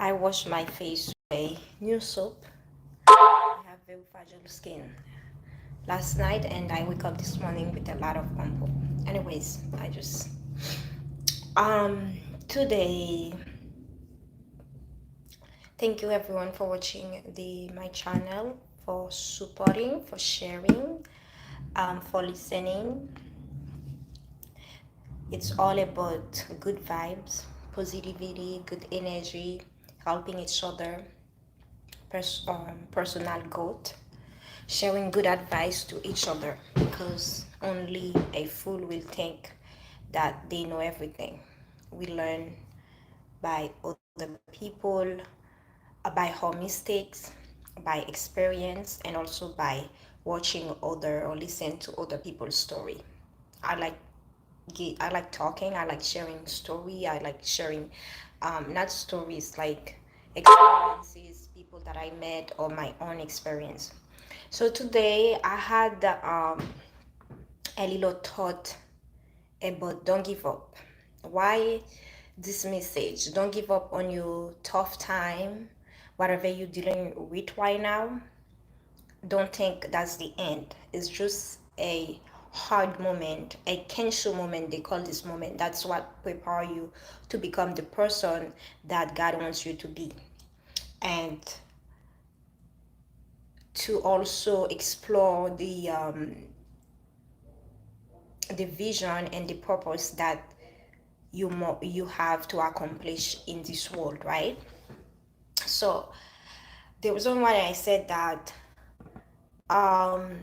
I wash my face with a new soap. I have very fragile skin last night, and I wake up this morning with a lot of pimple. Anyways, I just um today. Thank you everyone for watching the my channel, for supporting, for sharing, for listening. It's all about good vibes, positivity, good energy, helping each other, personal growth, sharing good advice to each other, because only a fool will think that they know everything. We learn by other people, by our mistakes, by experience, and also by watching other or listen to other people's story. I like I like talking. I like sharing story. I like sharing, not stories like experiences, people that I met, or my own experience. So today I had a little thought about don't give up. Why this message? Don't give up on your tough time, whatever you're dealing with right now. Don't think that's the end. It's just a hard moment, a cancel moment. They call this moment. That's what prepare you to become the person that God wants you to be, and to also explore the vision and the purpose that you have to accomplish in this world, right? So the reason why I said that, um,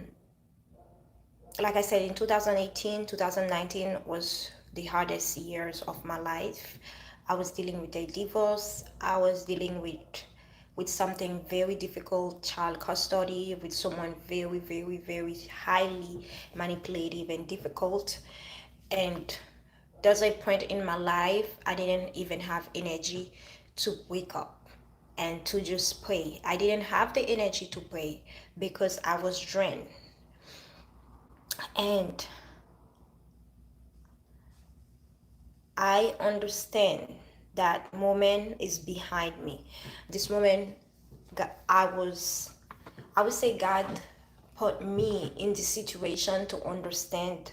like I said, in 2018, 2019 was the hardest years of my life. I was dealing with a divorce. I was dealing with something very difficult, child custody, with someone very, very, very highly manipulative and difficult. And there's a point in my life I didn't even have energy to wake up and to just pray. I didn't have the energy to pray because I was drained. And I understand that moment is behind me. This moment, I would say God put me in this situation to understand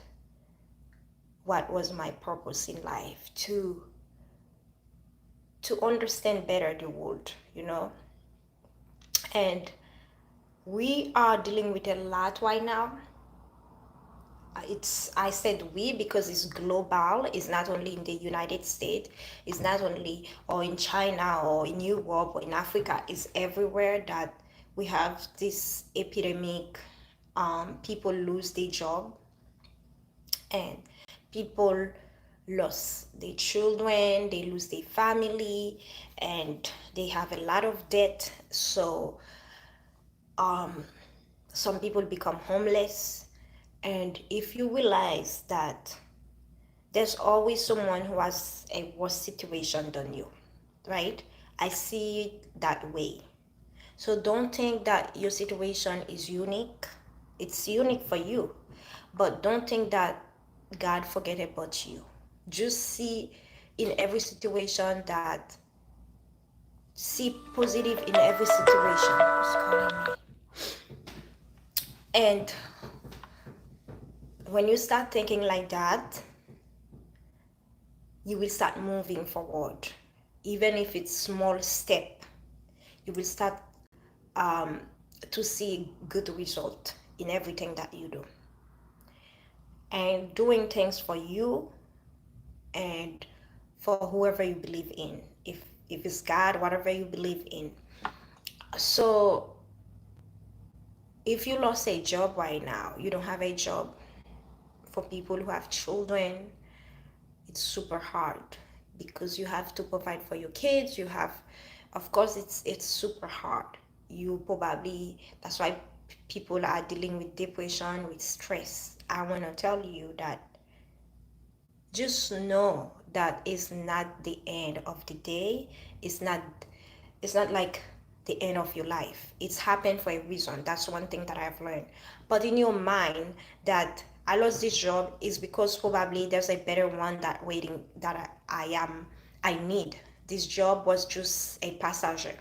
what was my purpose in life, to understand better the world, And we are dealing with a lot right now. It's I said we because it's global. It's not only in the United States. It's not only or in China or in Europe or in Africa. It's everywhere that we have this epidemic. People lose their job, and people lose their children. They lose their family, and they have a lot of debt. So um, some people become homeless. And if you realize that there's always someone who has a worse situation than you, right? I see it that way. So don't think that your situation is unique. It's unique for you, but don't think that God forget about you. Just see in every situation that see positive in every situation. Who's calling me? And when you start thinking like that, you will start moving forward. Even if it's small step, you will start um, to see good result in everything that you do. And doing things for you and for whoever you believe in. If it's God, whatever you believe in. So if you lost a job right now, you don't have a job, for people who have children, it's super hard because you have to provide for your kids. You have, of course, it's super hard. You probably That's why people are dealing with depression, with stress. I want to tell you that just know that it's not the end of the day. It's not like the end of your life. It's happened for a reason. That's one thing that I've learned. But in your mind that I lost this job is because probably there's a better one that waiting that I need. this job was just a passenger.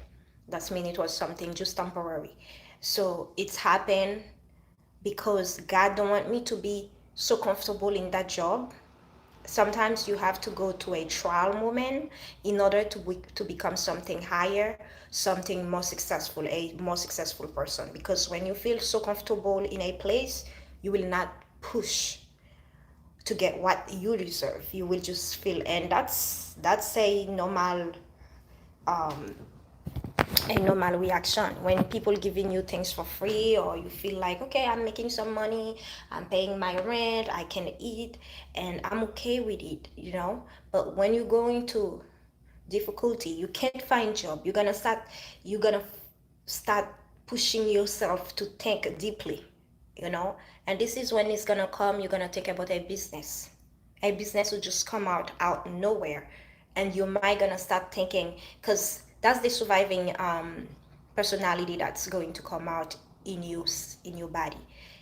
That's mean it was something just temporary. So it's happened because God don't want me to be so comfortable in that job. Sometimes you have to go to a trial moment in order to become something higher, something more successful, a more successful person. Because when you feel so comfortable in a place, you will not push to get what you deserve. You will just feel, and that's um, a normal reaction when people giving you things for free, or you feel like, okay, I'm making some money, I'm paying my rent, I can eat, and I'm okay with it, you know. But when you go into difficulty, you can't find job, you're gonna start pushing yourself to think deeply, you know. And this is when it's gonna come, you're gonna think about a business will just come out nowhere, and your mind gonna start thinking, because that's the surviving personality that's going to come out in your body,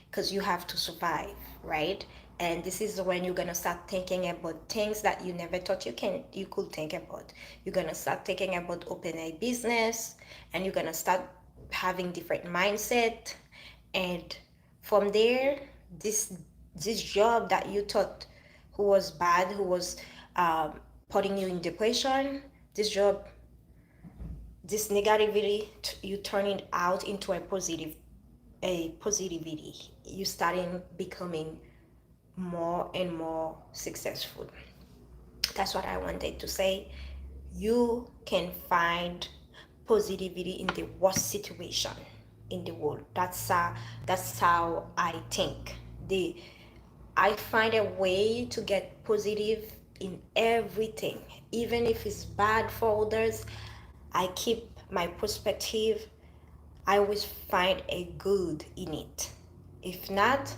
because you have to survive, right? And this is when you're gonna start thinking about things that you never thought you could think about. You're gonna start thinking about opening a business, and you're gonna start having different mindset, and from there, this this job that you thought who was bad, who was um, putting you in depression, this job, this negativity, you turn it out into a positivity. You starting becoming more and more successful. That's what I wanted to say. You can find positivity in the worst situation in the world. That's how I think. The I find a way to get positive in everything, even if it's bad for others. I keep my perspective. I always find a good in it. If not,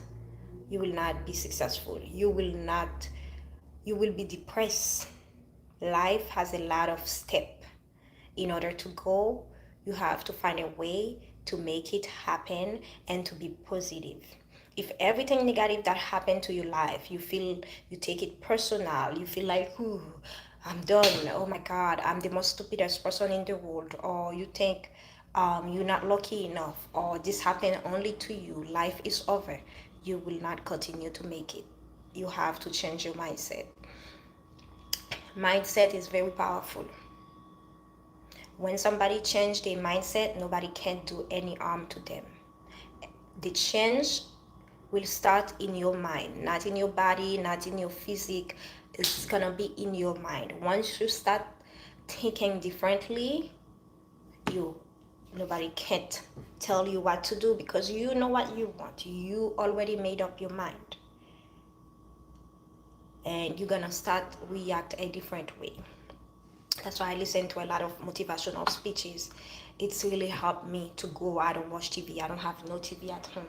you will not be successful. You will be depressed. Life has a lot of steps. In order to go, you have to find a way to make it happen and to be positive. If everything negative that happened to your life, you take it personal, you feel like, ooh, I'm done. Oh my God, I'm the most stupidest person in the world. Or you think you're not lucky enough, or this happened only to you, life is over. You will not continue to make it. You have to change your mindset. Mindset is very powerful. When somebody change their mindset, nobody can do any harm to them. The change will start in your mind, not in your body, not in your physique. It's gonna be in your mind. Once you start thinking differently, you nobody can't tell you what to do, because you know what you want. You already made up your mind, and you're gonna start react a different way. That's why I listen to a lot of motivational speeches. It's really helped me to go. I don't watch TV. I don't have no TV at home.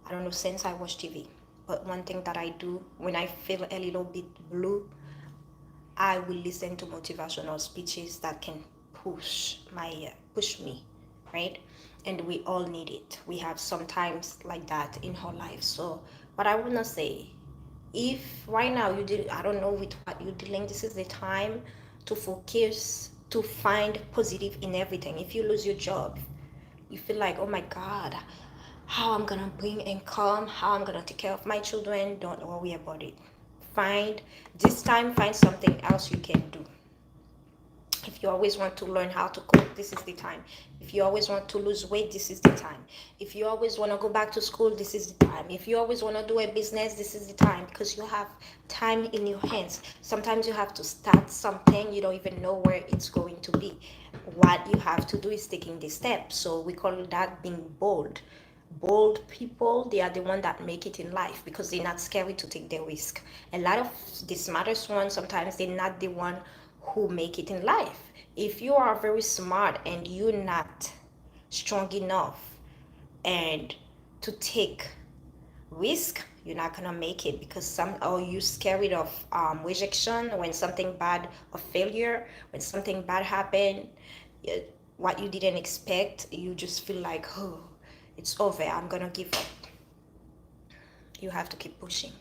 I don't know since I watch TV. But one thing that I do when I feel a little bit blue, I will listen to motivational speeches that can push me, right? And we all need it. We have sometimes like that in our life. So what I wanna say, if right now I don't know with what you're dealing, this is the time to focus, to find positive in everything. If you lose your job, you feel like, oh my God, how I'm gonna bring income, how I'm gonna take care of my children, don't worry about it. Find something else you can do. If you always want to learn how to cook, this is the time. If you always want to lose weight, this is the time. If you always want to go back to school, this is the time. If you always want to do a business, this is the time, because you have time in your hands. Sometimes you have to start something, you don't even know where it's going to be. What you have to do is taking the step. So we call that being bold. Bold people, they are the one that make it in life, because they're not scary to take the risk. A lot of the smartest ones, sometimes they're not the one who make it in life. If you are very smart and you're not strong enough and to take risk, you're not gonna make it, because you scared of rejection, when something bad, or failure, when something bad happen, what you didn't expect, you just feel like, oh, it's over, I'm gonna give up. You have to keep pushing.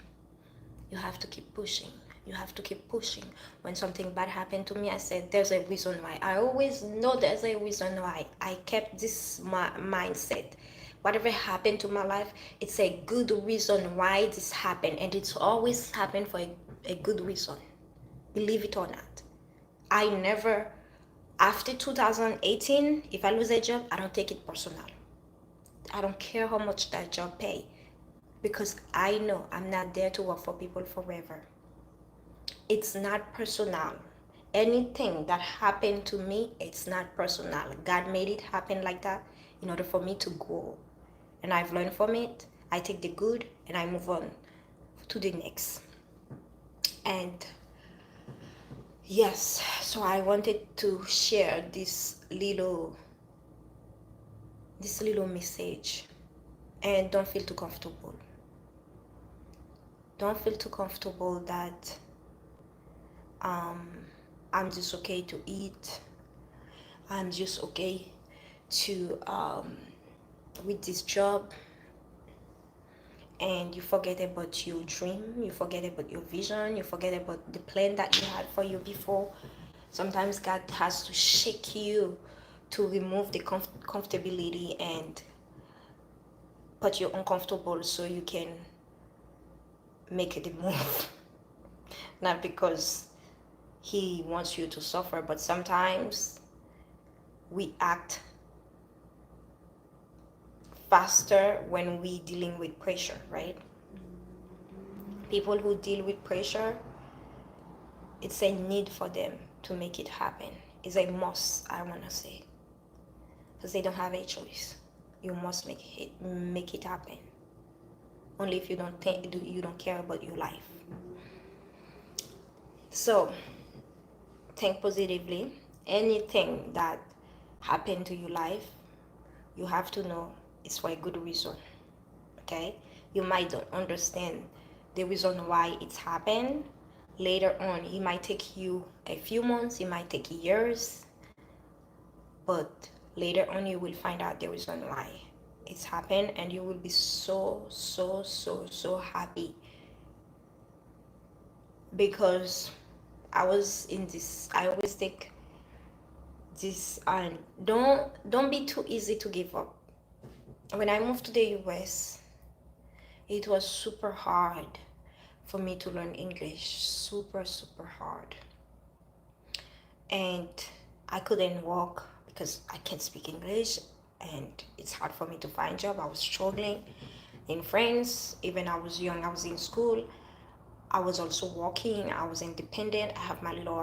You have to keep pushing. You have to keep pushing. When something bad happened to me, I said, there's a reason why. I always know there's a reason why. I kept this mindset. Whatever happened to my life, it's a good reason why this happened. And it's always happened for a good reason. Believe it or not. I never, after 2018, if I lose a job, I don't take it personal. I don't care how much that job pay, because I know I'm not there to work for people forever. It's not personal. Anything that happened to me, it's not personal. God made it happen like that in order for me to grow. And I've learned from it. I take the good and I move on to the next. And yes, so I wanted to share this little message. And don't feel too comfortable. Don't feel too comfortable that I'm just okay to eat. I'm just okay to with this job, and you forget about your dream, you forget about your vision, you forget about the plan that you had for you before. Sometimes God has to shake you to remove the comfortability and put you uncomfortable so you can make the move. Not because he wants you to suffer, but sometimes we act faster when we dealing with pressure, right? People who deal with pressure, it's a need for them to make it happen. It's a must, I want to say, because they don't have a choice. You must make it happen. Only if you don't care about your life. So think positively. Anything that happened to your life, you have to know it's for a good reason. Okay? You might don't understand the reason why it's happened. Later on, it might take you a few months, it might take years, but later on you will find out the reason why it's happened, and you will be so happy. Because I always take this, and don't be too easy to give up. When I moved to the US, it was super hard for me to learn English. Super hard. And I couldn't work because I can't speak English, and it's hard for me to find job. I was struggling in France. Even I was young, I was in school. I was also working. I was independent. I have my little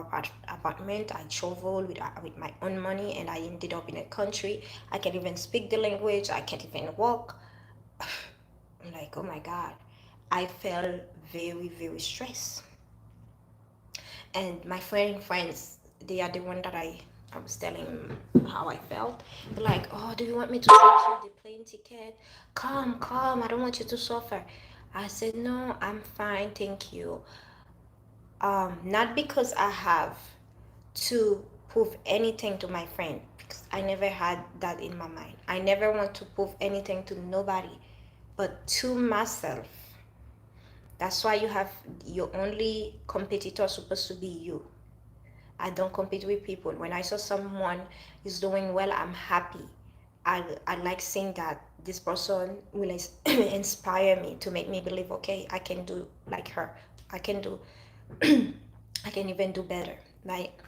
apartment. I travel with my own money, and I ended up in a country I can't even speak the language. I can't even walk. I'm like, oh my God. I felt very stressed. And my friends, they are the one that I was telling how I felt. They're like, oh, do you want me to send you the plane ticket? Come, I don't want you to suffer. I said, no, I'm fine, thank you. Not because I have to prove anything to my friend, because I never had that in my mind. I never want to prove anything to nobody, but to myself. That's why you have your only competitor supposed to be you. I don't compete with people. When I saw someone is doing well, I'm happy. I like seeing that this person will inspire me to make me believe, okay, I can do like her. I can do, I can even do better. Like,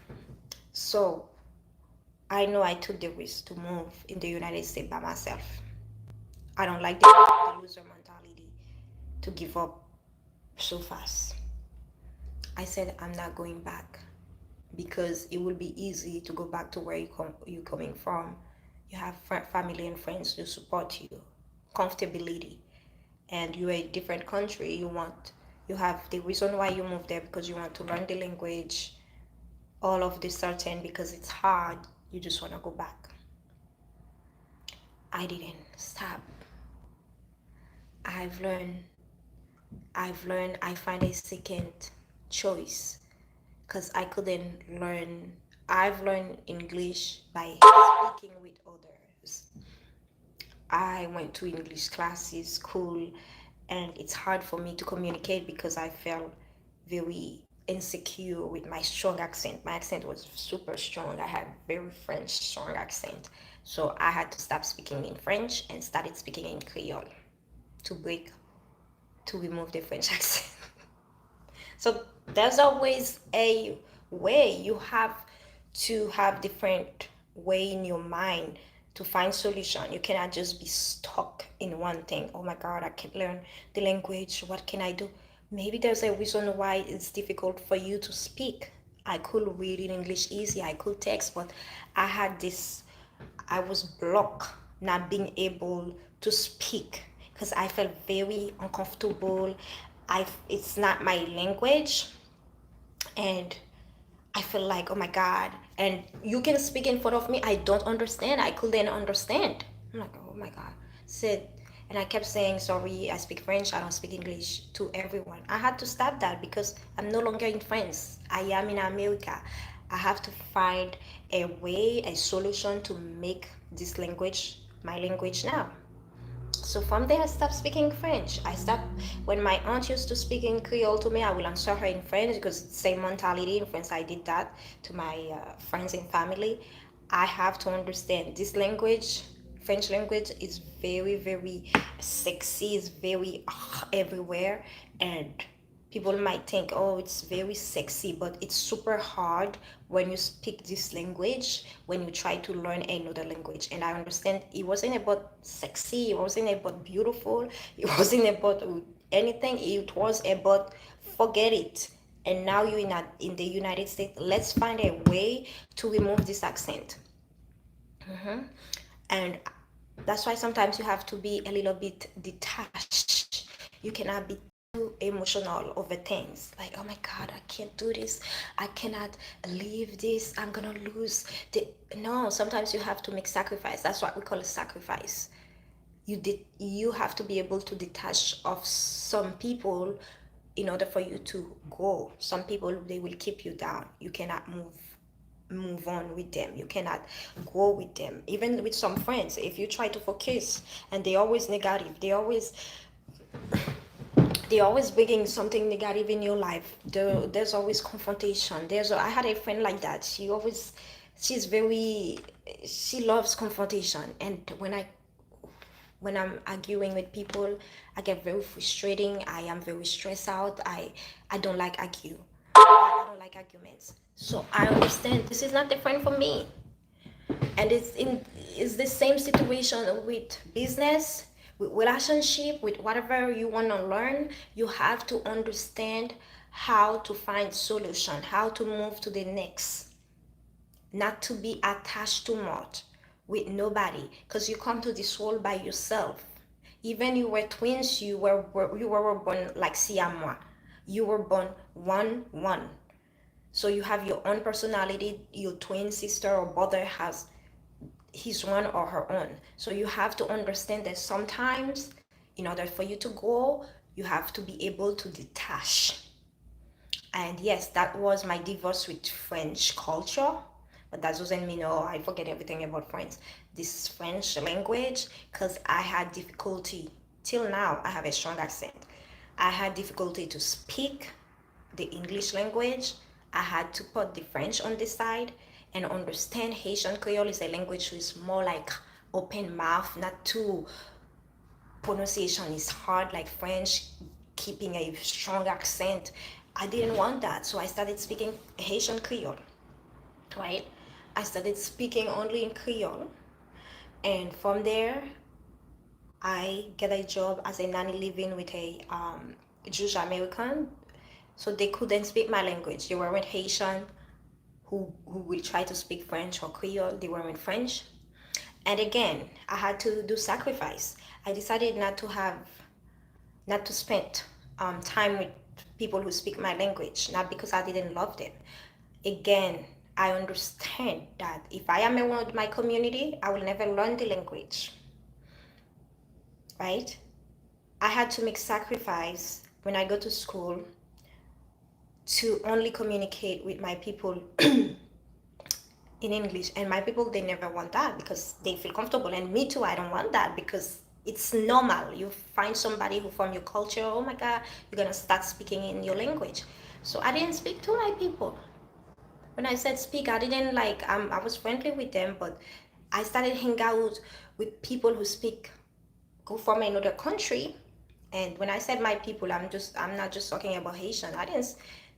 so I know I took the risk to move in the United States by myself. I don't like the loser mentality to give up so fast. I said I'm not going back, because it will be easy to go back to where you're coming from. You have family and friends to support you, comfortability, and you're a different country. You have the reason why you moved there, because you want to learn the language, all of this certain, because it's hard. You just want to go back. I didn't stop. I've learned. I find a second choice, because I couldn't learn. I've learned English by speaking with others. I went to English classes, school, and it's hard for me to communicate because I felt very insecure with my strong accent. My accent was super strong. I had very French strong accent. So I had to stop speaking in French and started speaking in Creole to break, to remove the French accent. So there's always a way. You have to have different way in your mind to find solution. You cannot just be stuck in one thing. Oh my God, I can't learn the language. What can I do? Maybe there's a reason why it's difficult for you to speak. I could read in English easy, I could text, but I had this, I was blocked not being able to speak because I felt very uncomfortable. It's not my language, and I feel like, oh my God. And you can speak in front of me. I don't understand. I couldn't understand. I'm like, oh my God. Said, and I kept saying, sorry, I speak French. I don't speak English to everyone. I had to stop that because I'm no longer in France. I am in America. I have to find a way, a solution to make this language my language now. So from there, I stopped speaking French. I stopped, when my aunt used to speak in Creole to me, I will answer her in French because same mentality in France. I did that to my friends and family. I have to understand this language. French language is very, very sexy. It's very everywhere, and people might think, oh, it's very sexy, but it's super hard when you speak this language, when you try to learn another language. And I understand it wasn't about sexy, it wasn't about beautiful, it wasn't about anything, it was about forget it. And now you're in the United States, let's find a way to remove this accent. And that's why sometimes you have to be a little bit detached. You cannot be too emotional over things like, oh my God, I can't do this, I cannot leave this, I'm gonna lose the, no, sometimes you have to make sacrifice. That's what we call a sacrifice. You have to be able to detach of some people in order for you to grow. Some people, they will keep you down. You cannot move on with them. You cannot grow with them. Even with some friends, if you try to focus and they always negative, they always bringing something negative in your life. There's always confrontation. I had a friend like that. She's very, she loves confrontation. And when I'm arguing with people, I get very frustrating. I am very stressed out. I don't like argue. I don't like arguments. So I understand this is not different for me. And it's the same situation with business, with relationship, with whatever you want to learn. You have to understand how to find solution, how to move to the next, not to be attached too much with nobody, because you come to this world by yourself. Even you were twins, you were born like siamois. You were born one. So you have your own personality. Your twin sister or brother has his one or her own. So you have to understand that sometimes, in order for you to grow, you have to be able to detach. And yes, that was my divorce with French culture, but that doesn't mean, oh, I forget everything about French. This French language, because I had difficulty, till now, I have a strong accent. I had difficulty to speak the English language. I had to put the French on the side and understand Haitian Creole is a language which is more like open mouth, not too, pronunciation is hard like French, keeping a strong accent. I didn't want that, so I started speaking Haitian Creole, right? I started speaking only in Creole, and from there, I get a job as a nanny living with a Jewish American, so they couldn't speak my language. They weren't Haitian, who will try to speak French or Creole. They weren't French. And again, I had to do sacrifice. I decided not to spend time with people who speak my language, not because I didn't love them. Again, I understand that if I am around my community, I will never learn the language, right? I had to make sacrifice when I go to school to only communicate with my people in English. And my people, they never want that because they feel comfortable. And me too, I don't want that because it's normal. You find somebody who from your culture, oh my God, you're gonna start speaking in your language. So I didn't speak to my people. When I said speak, I didn't like, I was friendly with them, but I started hanging out with people who speak, go from another country. And when I said my people, I'm not just talking about Haitian. I didn't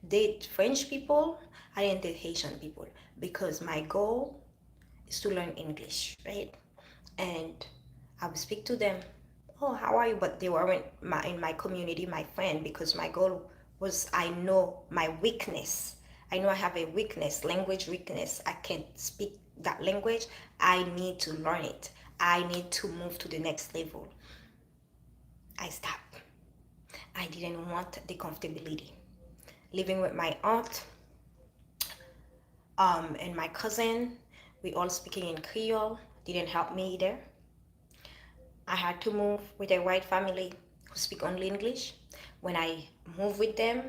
date French people. I didn't date Haitian people because my goal is to learn English, right? And I would speak to them. Oh, how are you? But they weren't in my community, my friend, because my goal was, I know my weakness. I know I have a weakness, language weakness. I can't speak that language. I need to learn it. I need to move to the next level. I stopped. I didn't want the comfortability. Living with my aunt and my cousin, we all speaking in Creole, didn't help me either. I had to move with a white family who speak only English. When I moved with them,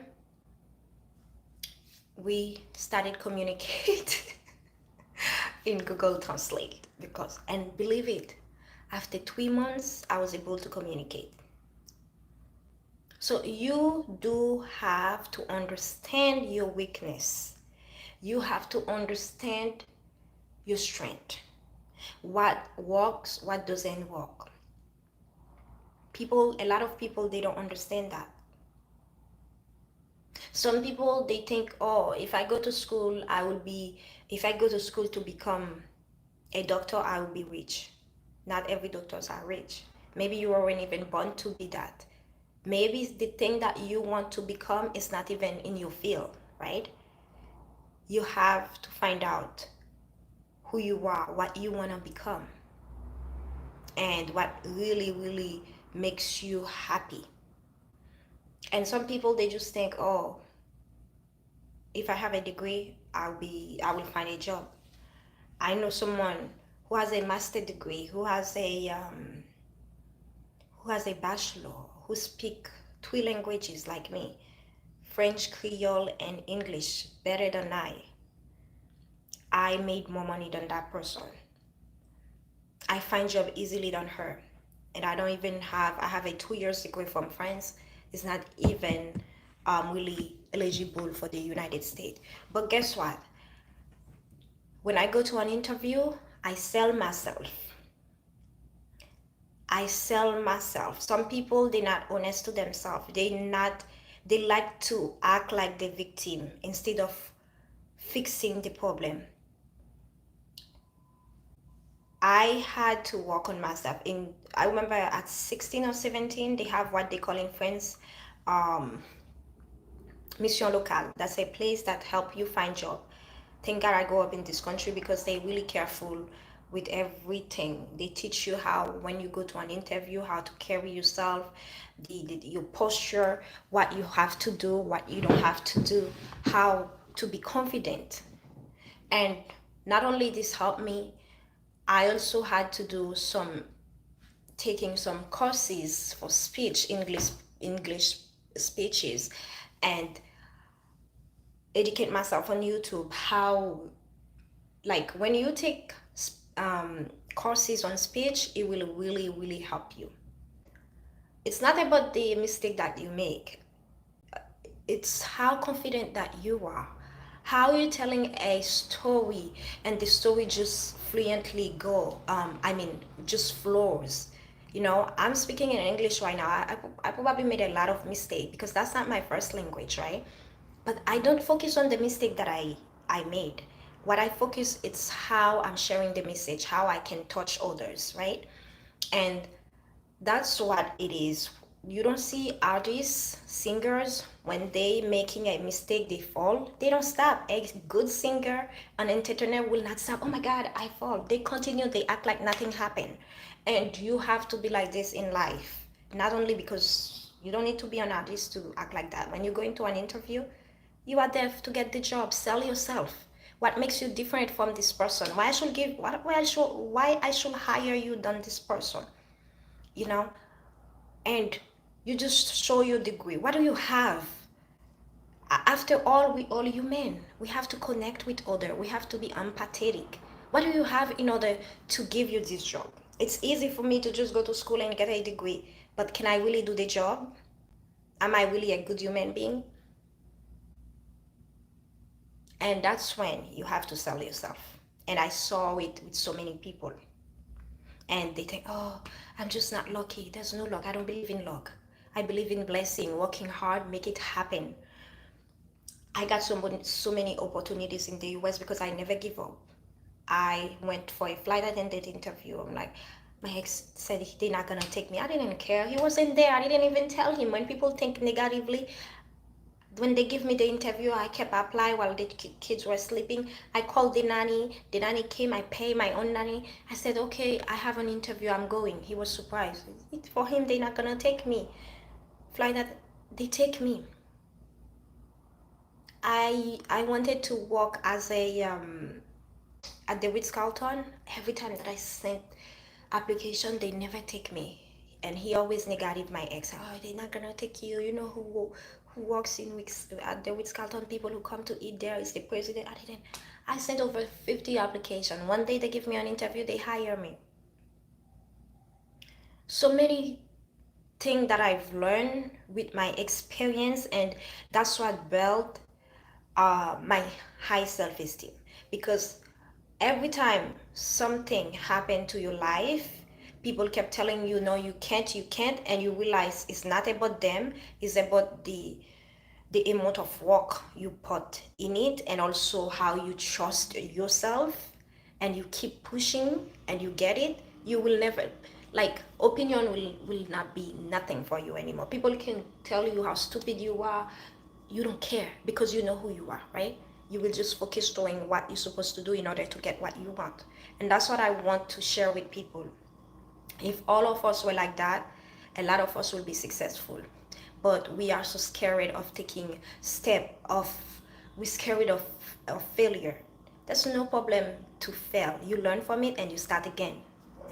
we started communicate in Google Translate because, and believe it, after 3 months, I was able to communicate. So you do have to understand your weakness. You have to understand your strength. What works, what doesn't work. A lot of people, they don't understand that. Some people, they think, oh, if I go to school, if I go to school to become a doctor, I will be rich. Not every doctors are rich. Maybe you weren't even born to be that. Maybe the thing that you want to become is not even in your field, right? You have to find out who you are, what you want to become, and what really, really makes you happy. And some people, they just think, oh, if I have a degree, I will find a job. I know someone who has a master degree, who has a bachelor, who speak 3 languages like me, French, Creole, and English better than I. I made more money than that person. I find job easily than her. And I have a 2 years degree from France. It's not even really eligible for the United States. But guess what? When I go to an interview, I sell myself. I sell myself. Some people, they're not honest to themselves. They like to act like the victim instead of fixing the problem. I had to work on myself. I remember at 16 or 17, they have what they call in France, um, mission locale. That's a place that help you find job. Thank God I grew up in this country because they're really careful with everything. They teach you how, when you go to an interview, how to carry yourself, your posture, what you have to do, what you don't have to do, how to be confident. And not only this helped me, I also had to do taking some courses for English speeches, and educate myself on YouTube how, like, when you take courses on speech, it will really, really help you. It's not about the mistake that you make. It's how confident that you are. How you're telling a story and the story just fluently just flows. I'm speaking in English right now. I probably made a lot of mistake because that's not my first language, right? But I don't focus on the mistake that I made. What I focus, it's how I'm sharing the message, how I can touch others, right? And that's what it is. You don't see artists, singers, when they making a mistake, they fall, they don't stop. A good singer, an entertainer will not stop. Oh my God, I fall. They continue, they act like nothing happened. And you have to be like this in life. Not only because you don't need to be an artist to act like that. When you go into an interview, you are there to get the job. Sell yourself. What makes you different from this person? Why I should hire you than this person? You know, and you just show your degree. What do you have? After all, we all human. We have to connect with other. We have to be empathetic. What do you have in order to give you this job? It's easy for me to just go to school and get a degree, but can I really do the job? Am I really a good human being? And that's when you have to sell yourself. And I saw it with so many people. And they think, oh, I'm just not lucky. There's no luck. I don't believe in luck. I believe in blessing, working hard, make it happen. I got so many opportunities in the US because I never give up. I went for a flight attendant interview. I'm like, my ex said they're not gonna take me. I didn't care. He wasn't there. I didn't even tell him. When people think negatively, when they give me the interview, I kept applying while the kids were sleeping. I called the nanny. The nanny came. I pay my own nanny. I said, okay, I have an interview. I'm going. He was surprised. For him, they're not gonna take me. Fly that they take me. I wanted to work as a at the Ritz Carlton. Every time that I sent application, they never take me. And he always negative my ex. Oh, they're not gonna take you. You know who works in Wix at the Ritz Carlton? People who come to eat there is the president. I didn't. I sent over 50 application. One day they give me an interview. They hire me. So many things that I've learned with my experience, and that's what built my high self-esteem. Because every time something happened to your life, people kept telling you, no, you can't, and you realize it's not about them, it's about the amount of work you put in it, and also how you trust yourself, and you keep pushing and you get it. You will never, like, opinion will not be nothing for you anymore. People can tell you how stupid you are. You don't care because you know who you are, right? You will just focus doing what you're supposed to do in order to get what you want. And that's what I want to share with people. If all of us were like that, a lot of us will be successful. But we are so scared of taking step of, we're scared of failure. There's no problem to fail. You learn from it and you start again.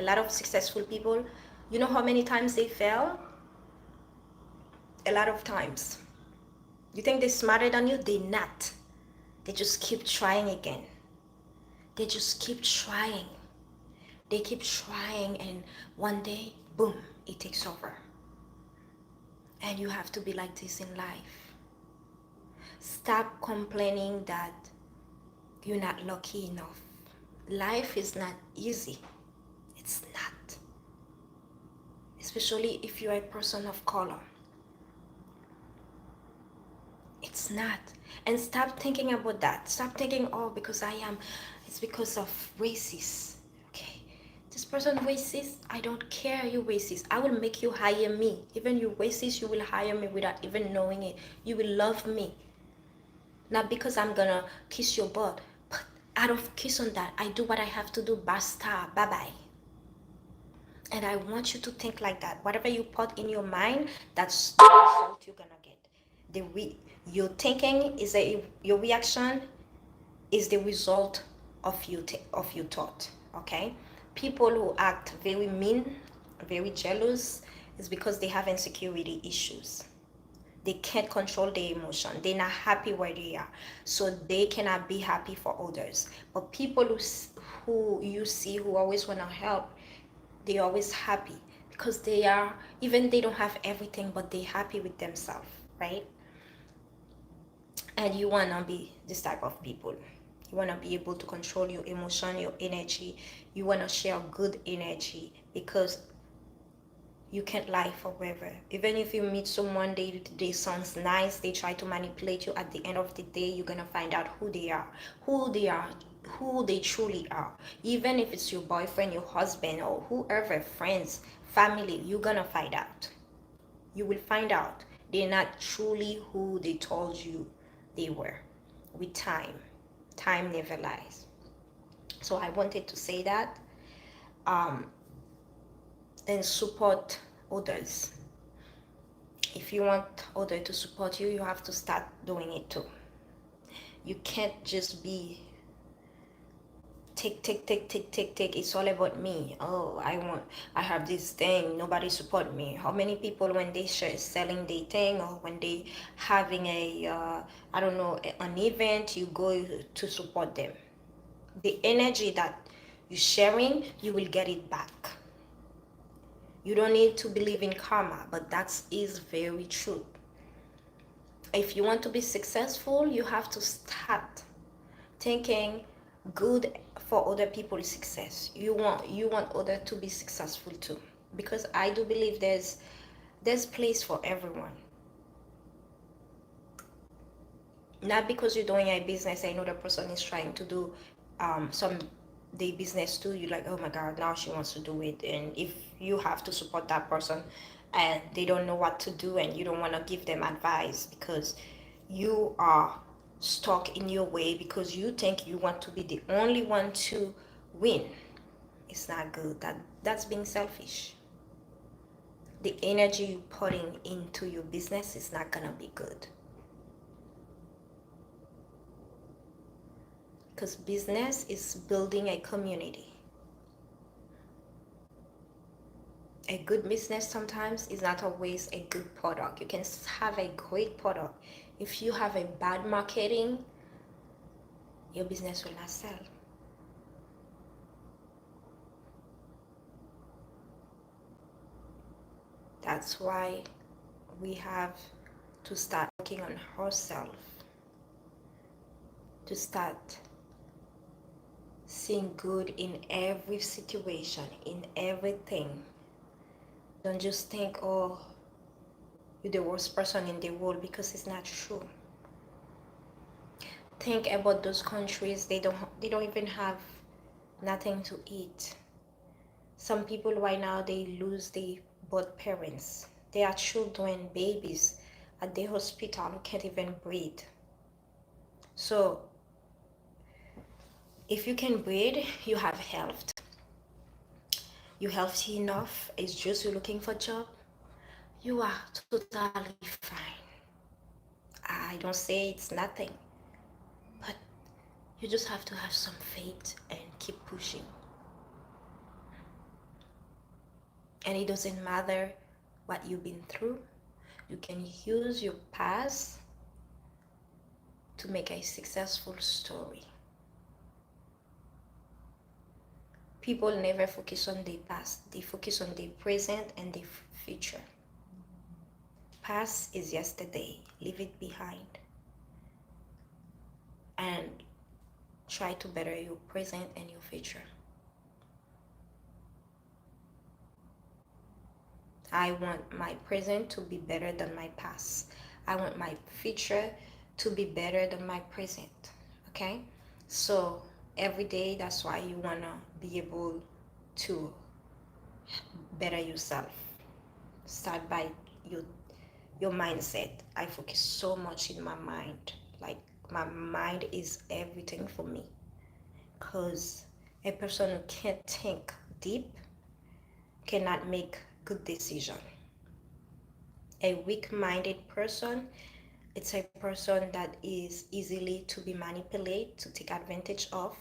A lot of successful people, you know how many times they fail? A lot of times. You think they're smarter than you? They're not. They just keep trying again. They just keep trying. They keep trying, and one day, boom, it takes over. And you have to be like this in life. Stop complaining that you're not lucky enough. Life is not easy. It's not. Especially if you're a person of color. It's not. And stop thinking about that. Stop thinking, oh, because it's because of racist. Okay. This person racist, I don't care you racist. I will make you hire me. Even you racist, you will hire me without even knowing it. You will love me. Not because I'm gonna kiss your butt, but out of kiss on that, I do what I have to do. Basta. Bye-bye. And I want you to think like that. Whatever you put in your mind, that's the result you're gonna get. Your thinking is your reaction is the result of your thought. Okay, people who act very mean, very jealous, is because they have insecurity issues. They can't control their emotion. They're not happy where they are, so they cannot be happy for others. But people who you see who always want to help, they always happy because they are, even they don't have everything, but they happy with themselves, right? And you want to be this type of people. You want to be able to control your emotion, your energy. You want to share good energy because you can't lie forever. Even if you meet someone, they sounds nice, they try to manipulate you. At the end of the day, you're gonna find out who they are, who they truly are. Even if it's your boyfriend, your husband, or whoever, friends, family, you're gonna find out. You will find out they're not truly who they told you they were. With time never lies. So I wanted to say that. And support others. If you want others to support you, you have to start doing it too. You can't just be take. It's all about me. Oh, I have this thing, nobody support me. How many people, when they selling their thing, or when they having I don't know, an event, you go to support them. The energy that you're sharing, you will get it back. You don't need to believe in karma, but that is very true. If you want to be successful, you have to start thinking good for other people's success. You want other to be successful too, because I do believe there's place for everyone. Not because you're doing a business, I know the person is trying to do some day business too, you're like, oh my god, now she wants to do it. And if you have to support that person and they don't know what to do, and you don't want to give them advice because you are stuck in your way, because you think you want to be the only one to win, it's not good. That's being selfish. The energy you're putting into your business is not gonna be good. Because business is building a community. A good business sometimes is not always a good product. You can have a great product. If you have a bad marketing, your business will not sell. That's why we have to start working on ourselves, to start seeing good in every situation, in everything. Don't just think, oh, you're the worst person in the world, because it's not true. Think about those countries, they don't even have nothing to eat. Some people right now, they lose their both parents. There are children, babies at the hospital who can't even breathe. So if you can breathe, you have health. You're healthy enough, it's just you're looking for a job, you are totally fine. I don't say it's nothing, but you just have to have some faith and keep pushing. And it doesn't matter what you've been through, you can use your past to make a successful story. People never focus on the past, they focus on the present and the future. Past is yesterday, leave it behind and try to better your present and your future. I want my present to be better than my past. I want my future to be better than my present. Okay? So every day, that's why you want to be able to better yourself. Start by your mindset. I focus so much in my mind. Like, my mind is everything for me. Because a person who can't think deep cannot make good decision. A weak-minded person, it's a person that is easily to be manipulated, to take advantage of,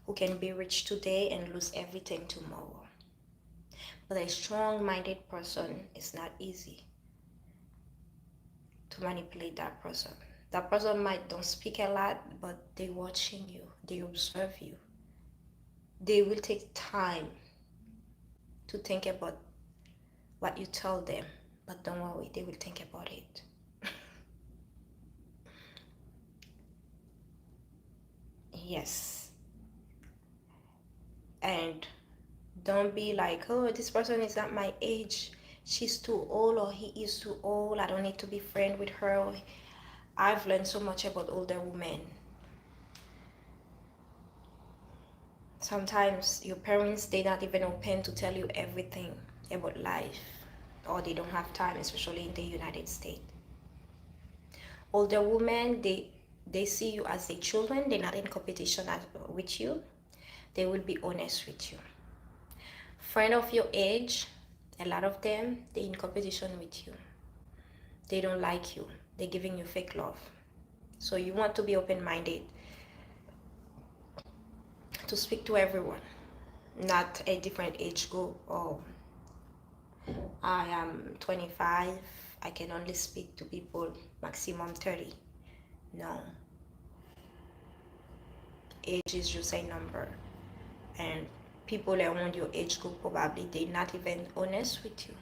who can be rich today and lose everything tomorrow. But a strong-minded person is not easy to manipulate that person. That person might don't speak a lot, but they watching you, they observe you. They will take time to think about what you tell them, but don't worry, they will think about it. Yes. And don't be like, oh, this person is not my age, she's too old, or he is too old, I don't need to be friend with her. I've learned so much about older women. Sometimes your parents, they're not even open to tell you everything about life, or they don't have time, especially in the United States. Older women, they see you as their children, they're not in competition with you, they will be honest with you. Friend of your age, a lot of them, they're in competition with you, they don't like you, they're giving you fake love. So you want to be open-minded, to speak to everyone, not a different age group. Oh, I am 25, I can only speak to people maximum 30. No, age is just a number, and people around your age group, probably they're not even honest with you,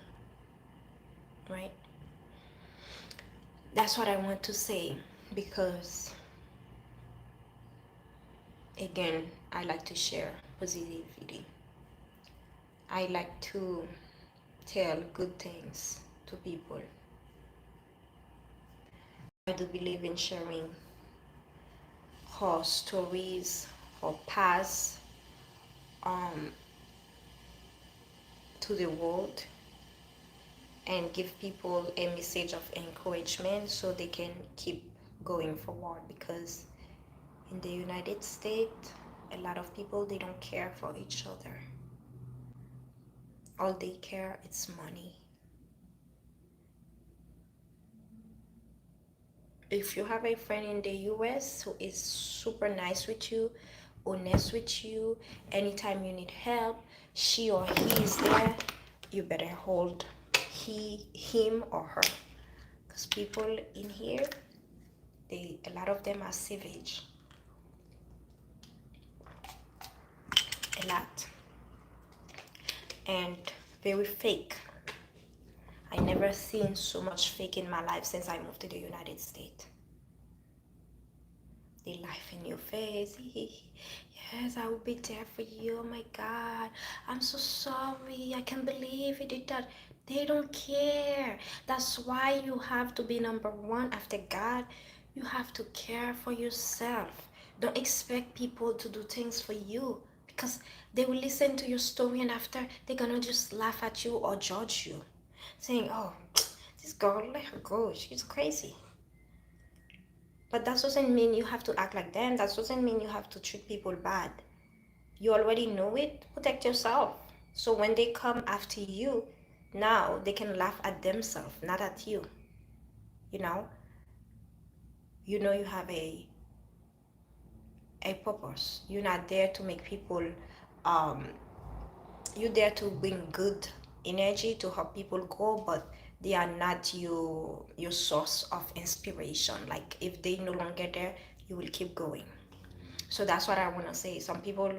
right? That's what I want to say, because Again, I like to share positivity. I like to tell good things to people. I do believe in sharing her stories, her past, um, to the world, and give people a message of encouragement so they can keep going forward, because in the United States a lot of people, they don't care for each other. All they care is money. If you have a friend in the US who is super nice with you, honest with you, anytime you need help, she or he is there, you better hold him or her. Because people in here, a lot of them are savage. A lot. And very fake. I never seen so much fake in my life since I moved to the United States. They laugh in your face. Yes, I will be there for you. Oh my God, I'm so sorry. I can't believe he did that. They don't care. That's why you have to be number one after God. You have to care for yourself. Don't expect people to do things for you, because they will listen to your story and after they're gonna just laugh at you or judge you, saying, "Oh, this girl, let her go. She's crazy." But that doesn't mean you have to act like them. That doesn't mean you have to treat people bad. You already know it. Protect yourself. So when they come after you, now they can laugh at themselves, not at you. You know, you have a purpose. You're not there to make people. Um, you're there to bring good energy to help people go, but they are not your source of inspiration. Like if they no longer there, you will keep going. So that's what I want to say. Some people,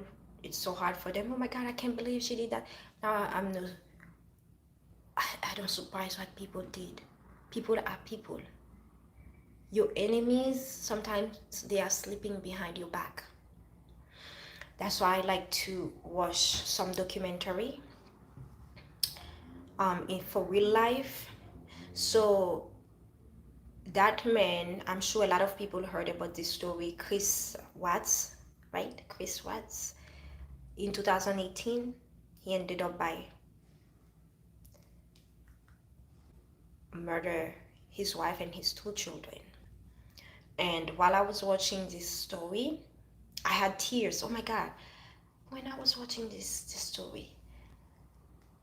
it's so hard for them. Oh my God, I can't believe she did that. Now I'm no, I don't surprise what people did. People are people. Your enemies, sometimes they are sleeping behind your back. That's why I like to watch some documentary for real life. So that man, I'm sure a lot of people heard about this story, Chris Watts, right? Chris Watts. In 2018, he ended up by murder his wife and his two children. And while I was watching this story, I had tears. Oh my God. When I was watching this story,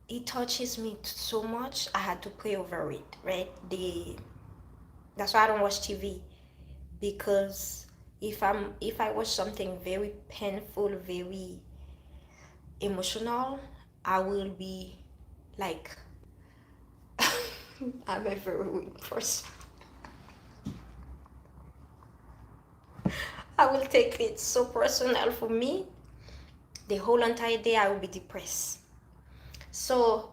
it touches me so much. I had to pray over it, right? That's why I don't watch TV, because if I watch something very painful, very emotional, I will be like I'm a very weak person. I will take it so personal for me. The whole entire day I will be depressed. So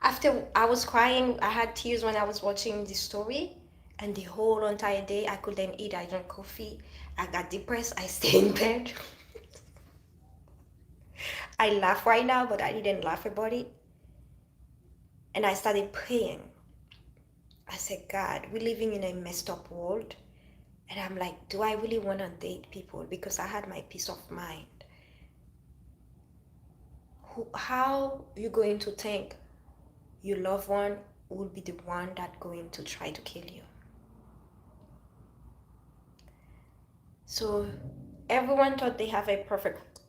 after I was crying, I had tears when I was watching the story, and the whole entire day I couldn't eat. I drank coffee. I got depressed. I stayed in bed. I laugh right now, but I didn't laugh about it. And I started praying. I said, God, we're living in a messed up world. And I'm like, do I really want to date people? Because I had my peace of mind. How you going to think your loved one will be the one that going to try to kill you? So everyone thought they have a perfect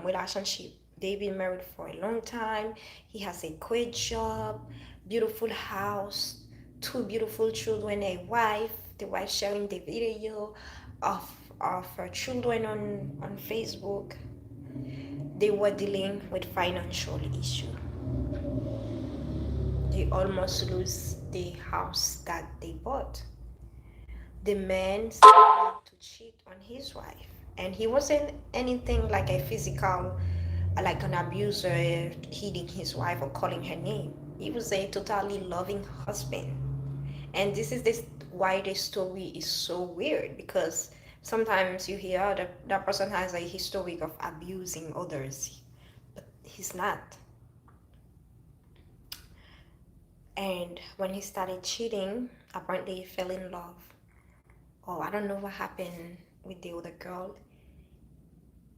relationship. They've been married for a long time. He has a great job, beautiful house, two beautiful children, a wife. The wife sharing the video of her children on Facebook. They were dealing with financial issue. They almost lose the house that they bought. The man started to cheat on his wife, and he wasn't anything like a physical, like an abuser hitting his wife or calling her name. He was a totally loving husband. And this is why the story is so weird, because Sometimes you hear that person has a history of abusing others, but he's not. And when he started cheating, apparently he fell in love. Oh, I don't know what happened with the other girl.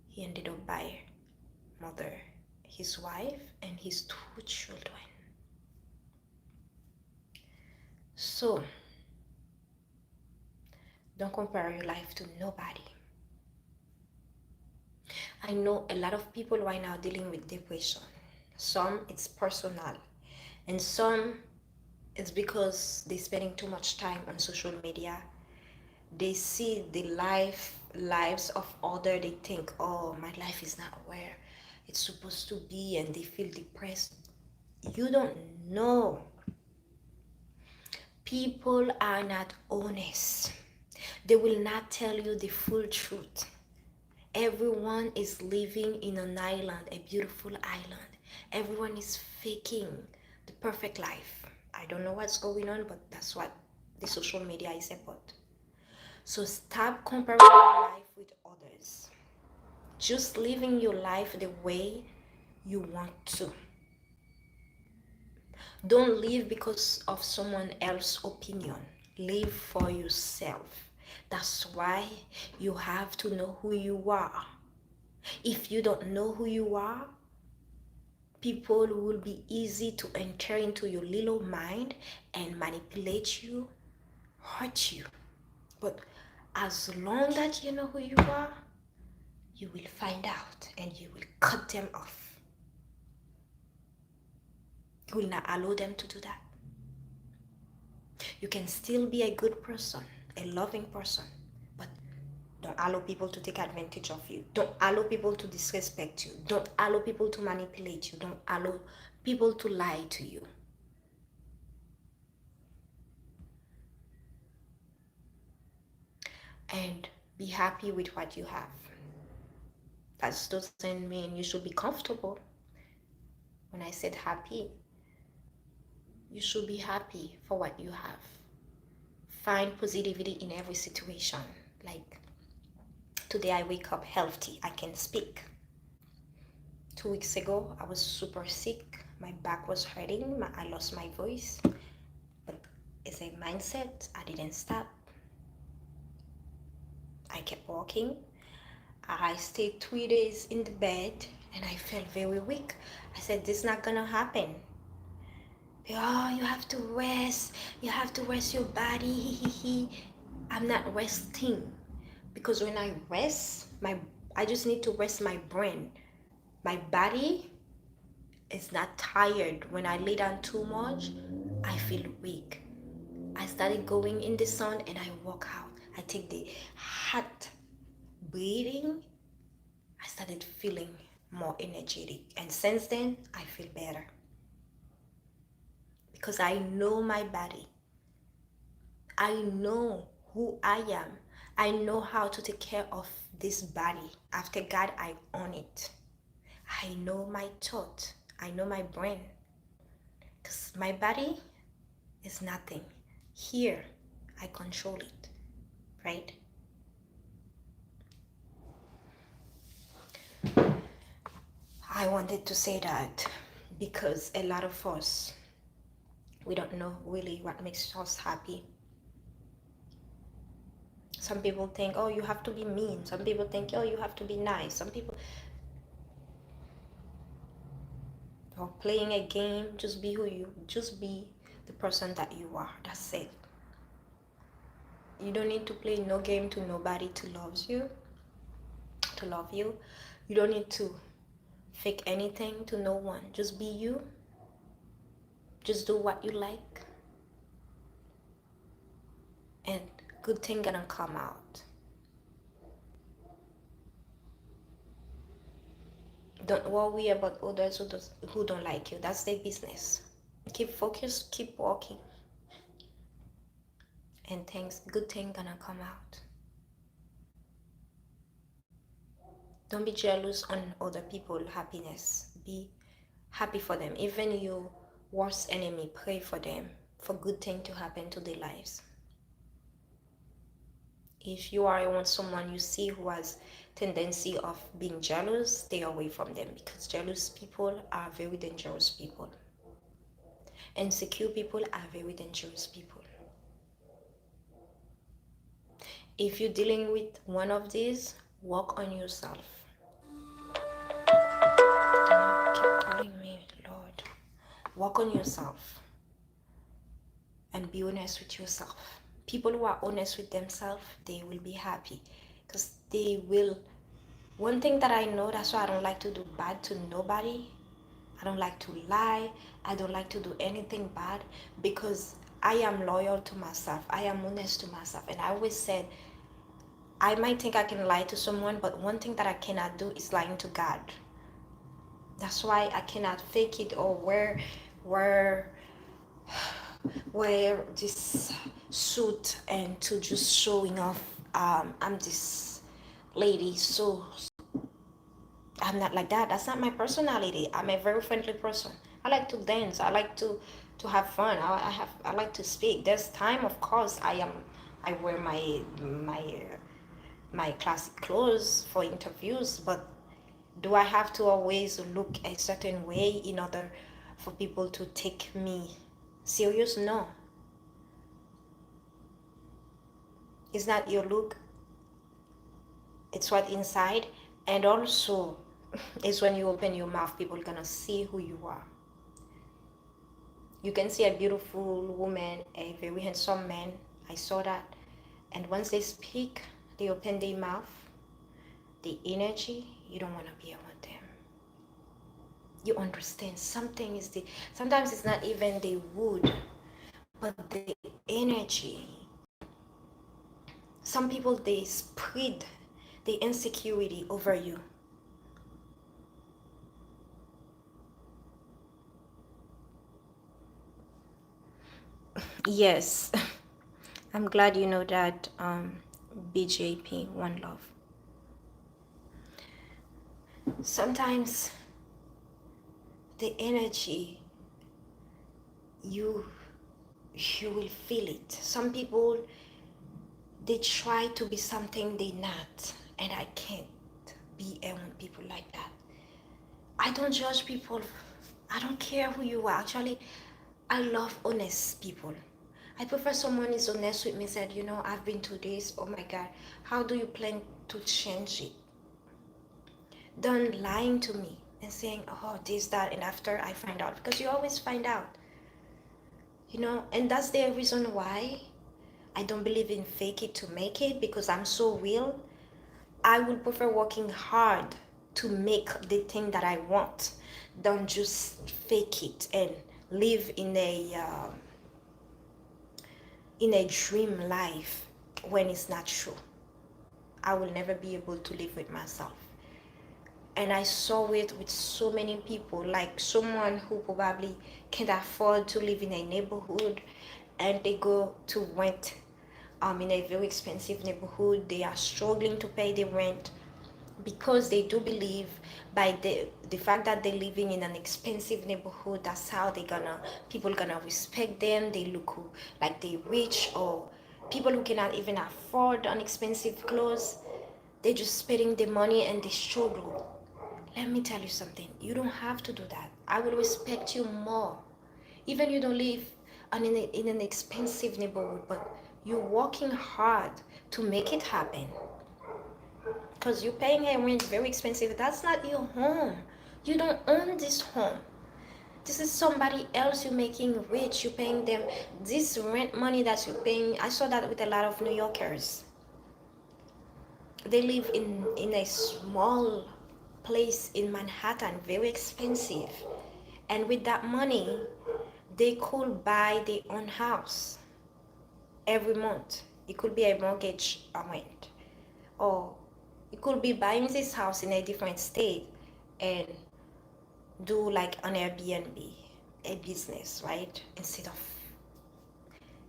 He ended up by mother, his wife, and his 2 children. So, don't compare your life to nobody. I know a lot of people right now dealing with depression. Some it's personal, and some it's because they're spending too much time on social media. They see the lives of other. They think, oh, my life is not where it's supposed to be, and they feel depressed. You don't know. People are not honest. They will not tell you the full truth. Everyone is living in an island, a beautiful island. Everyone is faking the perfect life. I don't know what's going on, but that's what the social media is about. So stop comparing your life with others. Just living your life the way you want to. Don't live because of someone else's opinion. Live for yourself. That's why you have to know who you are. If you don't know who you are, people will be easy to enter into your little mind and manipulate you, hurt you. But as long as you know who you are, you will find out and you will cut them off. You will not allow them to do that. You can still be a good person, a loving person, but don't allow people to take advantage of you. Don't allow people to disrespect you. Don't allow people to manipulate you. Don't allow people to lie to you. And be happy with what you have. That doesn't mean you should be comfortable. When I said happy, you should be happy for what you have. Find positivity in every situation. Like today I wake up healthy. I can speak. 2 weeks ago I was super sick. My back was hurting. I lost my voice. But it's a mindset. I didn't stop. I kept walking. I stayed 3 days in the bed and I felt very weak. I said, this is not gonna happen. Oh, you have to rest. You have to rest your body. I'm not resting. Because when I rest, I just need to rest my brain. My body is not tired. When I lay down too much, I feel weak. I started going in the sun and I walk out. I take the hot breathing. I started feeling more energetic. And since then, I feel better. Because I know my body. I know who I am. I know how to take care of this body. After God, I own it. I know my thought. I know my brain. Because my body is nothing. Here, I control it. Right? I wanted to say that because a lot of us, we don't know really what makes us happy. Some people think, oh, you have to be mean. Some people think, oh, you have to be nice. Some people, or playing a game, just be the person that you are. That's it. You don't need to play no game to nobody to love you. You don't need to fake anything to no one. Just be you. Just do what you like. And good thing gonna come out. Don't worry about others who don't like you. That's their business. Keep focused, keep walking. And good thing gonna come out. Don't be jealous on other people's happiness. Be happy for them. Even your worst enemy, pray for them for good thing to happen to their lives. If you are around someone you see who has tendency of being jealous, stay away from them, because jealous people are very dangerous people. Insecure people are very dangerous people. If you're dealing with one of these, work on yourself. Keep calling me, Lord. Work on yourself and be honest with yourself. People who are honest with themselves, they will be happy, because they will. One thing that I know, that's why I don't like to do bad to nobody. I don't like to lie. I don't like to do anything bad, because I am loyal to myself. I am honest to myself. And I always said, I might think I can lie to someone, but one thing that I cannot do is lying to God. That's why I cannot fake it or wear this suit and to just showing off. I'm this lady, so I'm not like that. That's not my personality. I'm a very friendly person. I like to dance. I like to have fun. I like to speak. There's time, of course. I wear my classic clothes for interviews, but do I have to always look a certain way in order for people to take me serious? No. It's not your look, it's what inside. And also, it's when you open your mouth, people are gonna see who you are. You can see a beautiful woman, a very handsome man. I saw that. And once they speak, they open their mouth, the energy, you don't want to be around them. You understand something is sometimes it's not even the wood, but the energy. Some people, they spread the insecurity over you. Yes. I'm glad you know that, BJP, One Love. Sometimes the energy, you you will feel it. Some people, they try to be something they not, and I can't be around people like that. I don't judge people. I don't care who you are. Actually, I love honest people. I prefer someone is honest with me, said, I've been to this. Oh my God, how do you plan to change it? Than lying to me and saying, oh, this, that, and after I find out. Because you always find out. And that's the reason why I don't believe in fake it to make it, because I'm so real. I would prefer working hard to make the thing that I want than just fake it and live in a dream life when it's not true. I will never be able to live with myself. And I saw it with so many people, like someone who probably can't afford to live in a neighborhood, and they go to rent in a very expensive neighborhood. They are struggling to pay the rent, because they do believe by the fact that they're living in an expensive neighborhood, that's how people gonna respect them. They look like they rich, or people who cannot even afford an expensive clothes, they just spending the money and they struggle. Let me tell you something, you don't have to do that. I will respect you more. Even you don't live in an expensive neighborhood, but you're working hard to make it happen, because you're paying a rent very expensive. That's not your home. You don't own this home. This is somebody else. You're making rich. You're paying them this rent money that you're paying. I saw that with a lot of New Yorkers. They live in a small place in Manhattan, very expensive. And with that money, they could buy their own house every month. It could be a mortgage rent, or you could be buying this house in a different state and do like an Airbnb, a business, right? Instead of,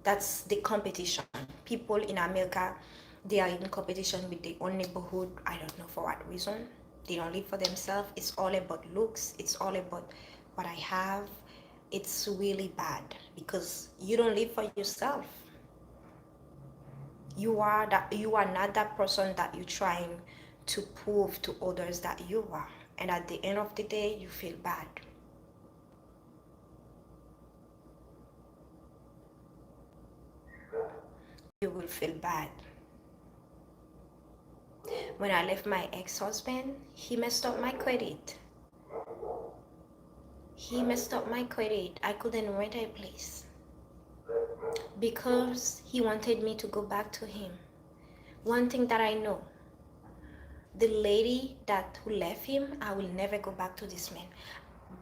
that's the competition. People in America, they are in competition with their own neighborhood. I don't know for what reason. They don't live for themselves. It's all about looks. It's all about what I have. It's really bad, because you don't live for yourself. You are not that person that you're trying to prove to others that you are. And at the end of the day, you feel bad. You will feel bad. When I left my ex-husband, he messed up my credit. He messed up my credit. I couldn't rent a place because he wanted me to go back to him. One thing that I know, the lady that who left him, I will never go back to this man.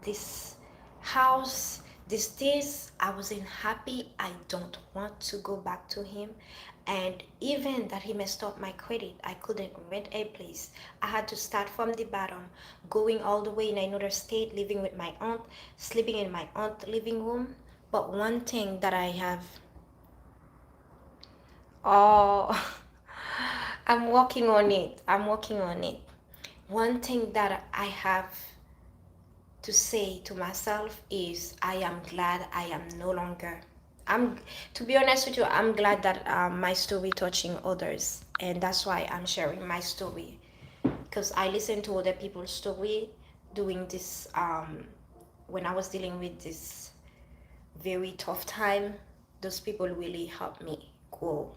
This house, this, I wasn't happy. I don't want to go back to him. And even that he messed up my credit, I couldn't rent a place. I had to start from the bottom, going all the way in another state, living with my aunt, sleeping in my aunt's living room. But one thing that I have, oh, I'm working on it. I'm working on it. One thing that I have to say to myself is I am glad I am no longer. I'm To be honest with you, I'm glad that my story touching others, and that's why I'm sharing my story, because I listen to other people's story doing this when I was dealing with this very tough time. Those people really helped me grow,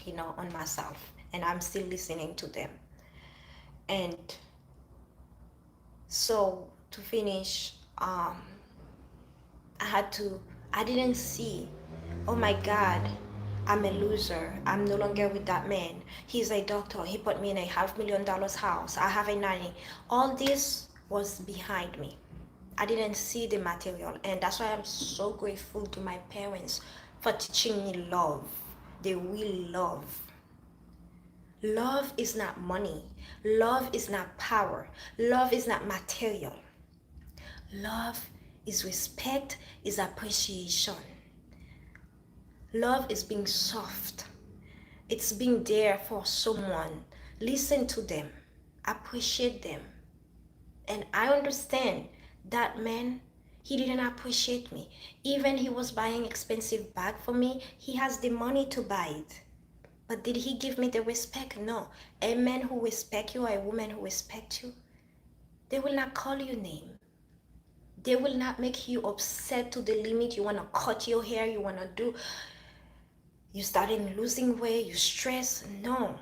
on myself, and I'm still listening to them. And so to finish, I didn't see, oh my God, I'm a loser. I'm no longer with that man. He's a doctor. He put me in a $500,000 house. I have a nanny. All this was behind me. I didn't see the material. And that's why I'm so grateful to my parents for teaching me love. The real love. Love is not money. Love is not power. Love is not material. Love is respect, is appreciation. Love is being soft. It's being there for someone. Listen to them. Appreciate them. And I understand that man, he didn't appreciate me. Even he was buying expensive bag for me, he has the money to buy it. But did he give me the respect? No. A man who respects you or a woman who respects you, they will not call you name. They will not make you upset to the limit. You want to cut your hair, you want to do, you started losing weight, you stress. No.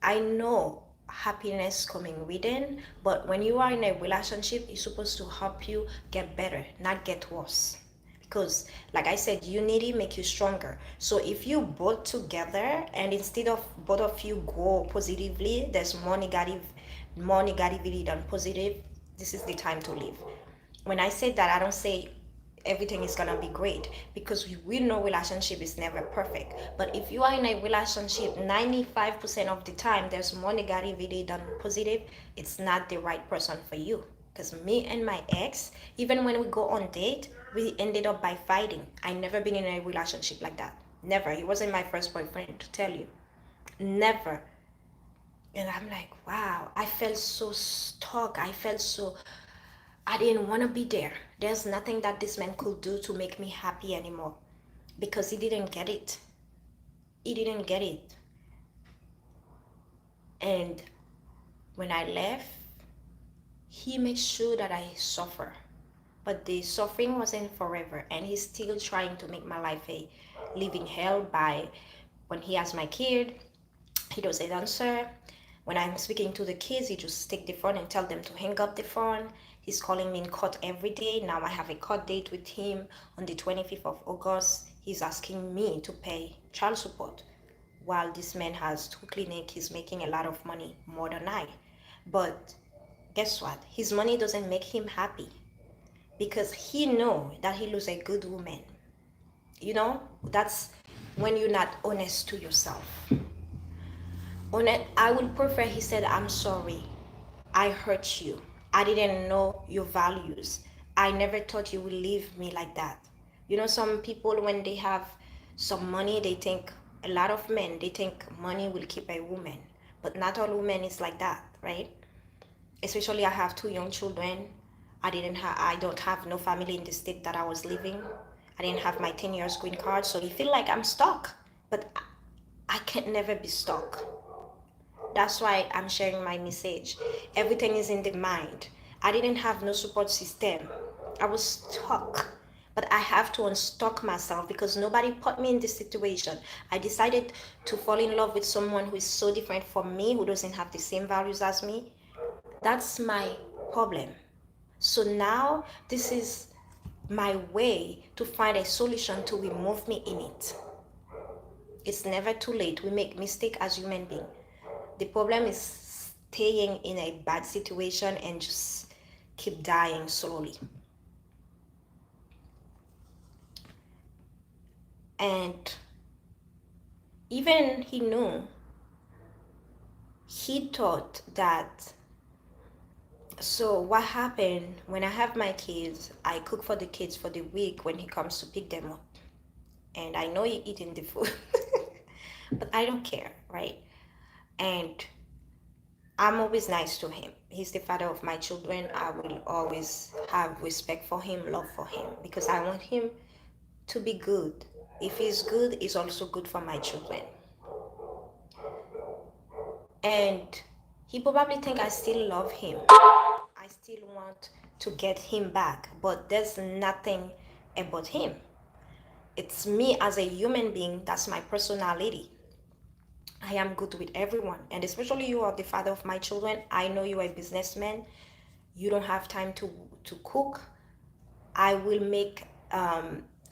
I know happiness coming within, but when you are in a relationship, it's supposed to help you get better, not get worse. Because like I said, unity make you stronger. So if you both together and instead of both of you go positively, there's more negativity than positive, this is the time to leave. When I say that, I don't say everything is gonna be great, because we know relationship is never perfect. But if you are in a relationship 95% of the time there's more negativity than positive, it's not the right person for you. Because me and my ex, even when we go on date, we ended up by fighting. I never been in a relationship like that. Never. He wasn't my first boyfriend, to tell you. Never. And I'm like, wow, I felt so stuck. I didn't want to be there. There's nothing that this man could do to make me happy anymore, because he didn't get it. He didn't get it. And when I left, he made sure that I suffer. But the suffering wasn't forever, and he's still trying to make my life a living hell by when he has my kid, he doesn't answer. When I'm speaking to the kids, he just take the phone and tell them to hang up the phone. He's calling me in court every day. Now I have a court date with him on the 25th of August. He's asking me to pay child support. While this man has 2 clinics, he's making a lot of money, more than I. But guess what? His money doesn't make him happy, because he know that he lose a good woman. That's when you're not honest to yourself. I would prefer he said, I'm sorry, I hurt you, I didn't know your values, I never thought you would leave me like that. Some people, when they have some money, they think, a lot of men, they think money will keep a woman. But not all women is like that, right? Especially I have 2 young children. I don't have no family in the state that I was living. I didn't have my 10 years green card, so you feel like I'm stuck, but I can't never be stuck. That's why I'm sharing my message. Everything is in the mind. I didn't have no support system. I was stuck. But I have to unstuck myself because nobody put me in this situation. I decided to fall in love with someone who is so different from me, who doesn't have the same values as me. That's my problem. So now this is my way to find a solution to remove me in it. It's never too late. We make mistake as human beings. The problem is staying in a bad situation and just keep dying slowly. And even he knew, he thought that, so what happened when I have my kids, I cook for the kids for the week when he comes to pick them up. And I know he eating the food, but I don't care, right? And I'm always nice to him. He's the father of my children. I will always have respect for him, love for him, because I want him to be good. If he's good, it's also good for my children. And he probably think I still love him. I still want to get him back, but there's nothing about him. It's me as a human being, that's my personality. I am good with everyone, and especially you are the father of my children. I know you are a businessman. You don't have time to cook. I will make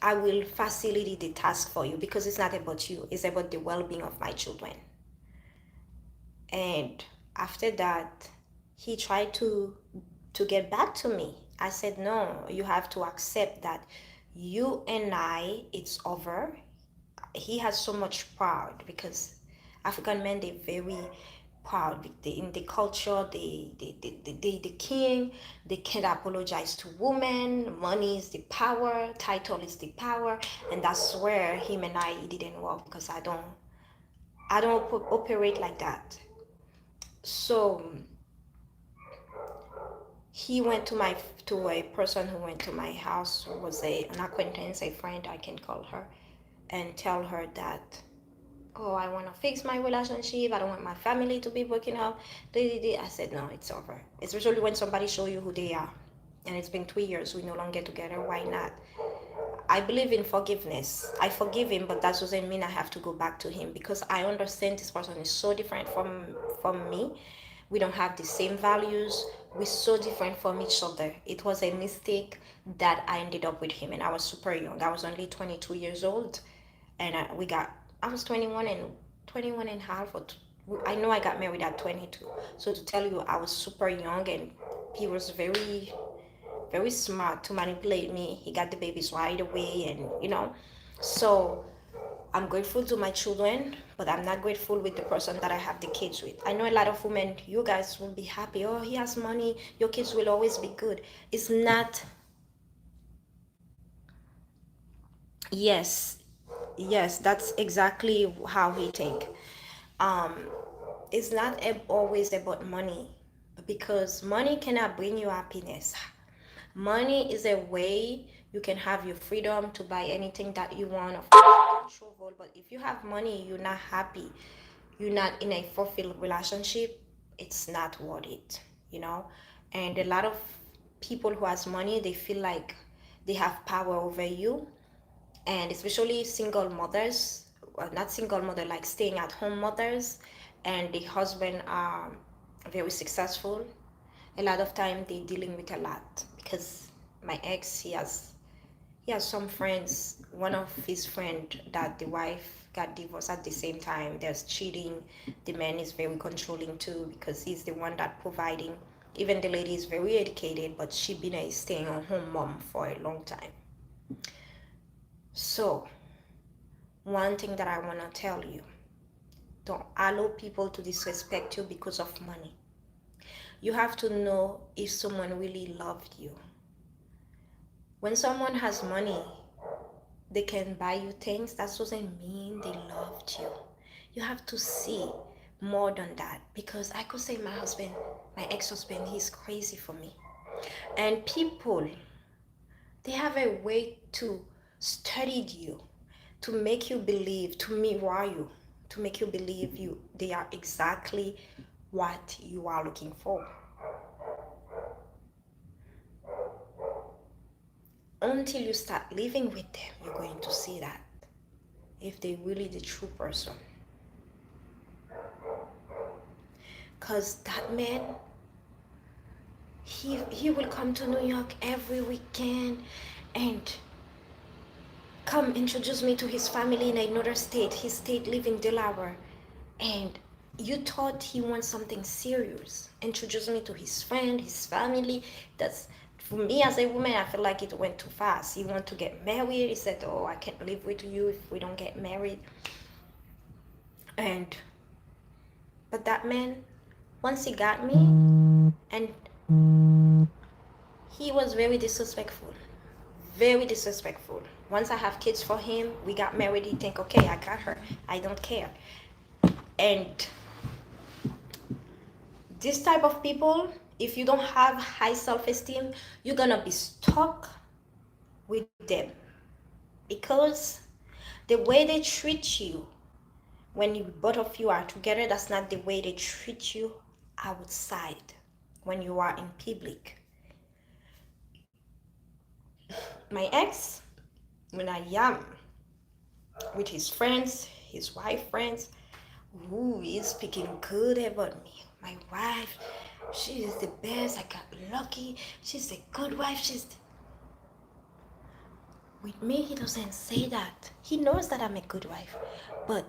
I will facilitate the task for you because it's not about you. It's about the well-being of my children. And after that, he tried to get back to me. I said, no, you have to accept that you and I, it's over. He has so much pride because African men, they're very proud. In the culture, the king, they can't apologize to women. Money is the power, title is the power, and that's where him and I didn't work because I don't operate like that. So he went to a person who went to my house, who was an acquaintance, a friend, I can call her, and tell her that, oh, I want to fix my relationship. I don't want my family to be broken up. I said, no, it's over. Especially when somebody show you who they are. And it's been 3 years. We no longer together. Why not? I believe in forgiveness. I forgive him, but that doesn't mean I have to go back to him because I understand this person is so different from me. We don't have the same values. We're so different from each other. It was a mistake that I ended up with him, and I was super young. I was only 22 years old, and I was 21 and a half, I know I got married at 22. So to tell you, I was super young, and he was very very smart to manipulate me. He got the babies right away, and so I'm grateful to my children, but I'm not grateful with the person that I have the kids with. I know a lot of women, you guys will be happy. Oh, he has money, your kids will always be good. It's not. Yes, yes, that's exactly how he think. um it's not always about money, because money cannot bring you happiness. Money is a way you can have your freedom to buy anything that you want. Of course, you can travel, but if you have money, you're not happy, you're not in a fulfilled relationship, it's not worth it, you know. And a lot of people who has money, they feel like they have power over you, and especially single mothers, well, not single mother, like staying at home mothers, and the husband are very successful. A lot of time they dealing with a lot, because my ex, he has some friends. One of his friend that the wife got divorced at the same time, there's cheating. The man is very controlling too, because he's the one that providing. Even the lady is very educated, but she been a staying at home mom for a long time. So one thing that I want to tell you, don't allow people to disrespect you because of money. You have to know if someone really loved you. When someone has money, they can buy you things. That doesn't mean they loved you. You have to see more than that, because I could say my husband, my ex-husband, he's crazy for me. And people, they have a way to study you. to make you believe, to mirror you, to make you believe they are exactly what you are looking for. Until you start living with them, you're going to see that if they're really the true person. Because that man, he will come to New York every weekend and come introduce me to his family in another state. His state live in Delaware. And you thought he wants something serious. Introduce me to his friend, his family. That's, for me as a woman, I feel like it went too fast. He want to get married. He said, oh, I can't live with you if we don't get married. And but that man, once he got me, and he was very disrespectful. Very disrespectful. Once I have kids for him, we got married, he think, okay, I got her. I don't care. And this type of people, if you don't have high self-esteem, you're gonna be stuck with them. Because the way they treat you when both of you are together, that's not the way they treat you outside when you are in public. My ex, when I am with his friends, his wife friends, ooh, he's speaking good about me. My wife, she is the best. I got lucky. She's a good wife. With me, he doesn't say that. He knows that I'm a good wife, but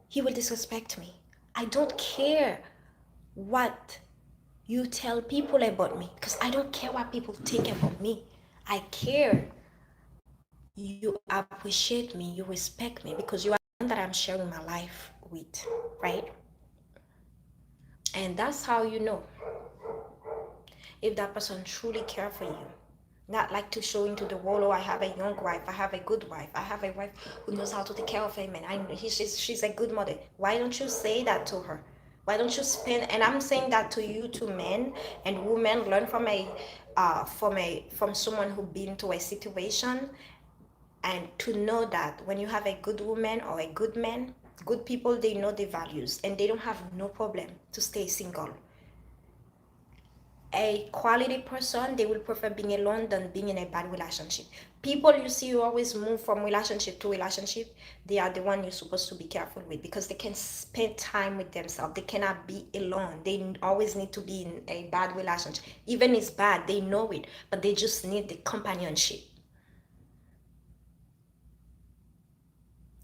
he will disrespect me. I don't care what you tell people about me, because I don't care what people think about me. I care you appreciate me, you respect me, because you are the one that I'm sharing my life with, right? And that's how you know if that person truly care for you. Not like to show into the world, oh, I have a young wife, I have a good wife, I have a wife who knows how to take care of him, and she's a good mother. Why don't you say that to her? Why don't you spend? And I'm saying that to you, to men and women, learn from someone who been to a situation, and to know that when you have a good woman or a good man, good people, they know the values and they don't have no problem to stay single. A quality person, they will prefer being alone than being in a bad relationship. People you see who always move from relationship to relationship, they are the one you're supposed to be careful with, because they can spend time with themselves. They cannot be alone. They always need to be in a bad relationship. Even it's bad, they know it, but they just need the companionship.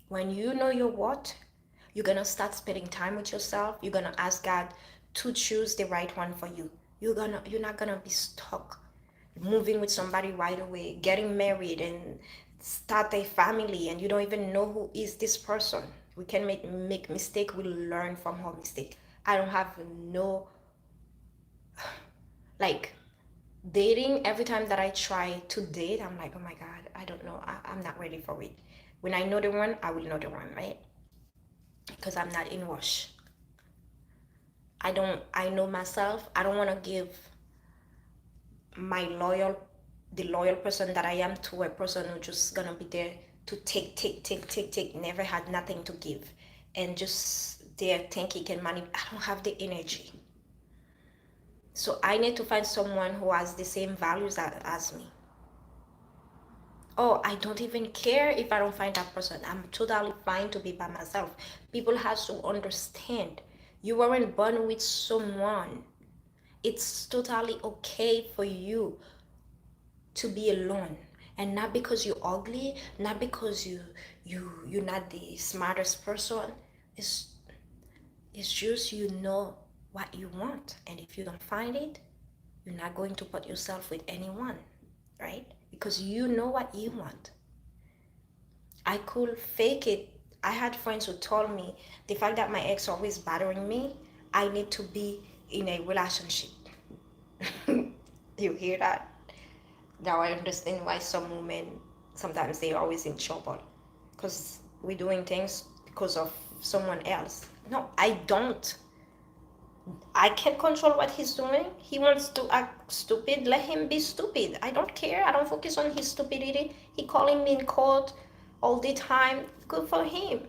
When you know your what, you're gonna start spending time with yourself. You're gonna ask God to choose the right one for you. You're not gonna be stuck moving with somebody right away, getting married and start a family, and you don't even know who is this person. We can make mistake, we learn from our mistake. I don't have no, like, dating, every time that I try to date, I'm like, oh my God, I don't know, I'm not ready for it. When I know the one, I will know the one, right? Because I'm not in rush. I know myself. I don't want to give my the loyal person that I am to a person who's just gonna be there to take, never had nothing to give, and just there think he can manage. I don't have the energy. So I need to find someone who has the same values as me. Oh, I don't even care if I don't find that person. I'm totally fine to be by myself. People have to understand you weren't born with someone. It's totally okay for you to be alone. And not because you're ugly, not because you're not the smartest person. It's just you know what you want. And if you don't find it, you're not going to put yourself with anyone, right? Because you know what you want. I could fake it. I had friends who told me the fact that my ex always bothering me, I need to be in a relationship. You hear that? Now I understand why some women sometimes they're always in trouble, because we're doing things because of someone else. No, I don't. I can't control what he's doing. He wants to act stupid. Let him be stupid. I don't care. I don't focus on his stupidity. He calling me in court. all the time, good for him.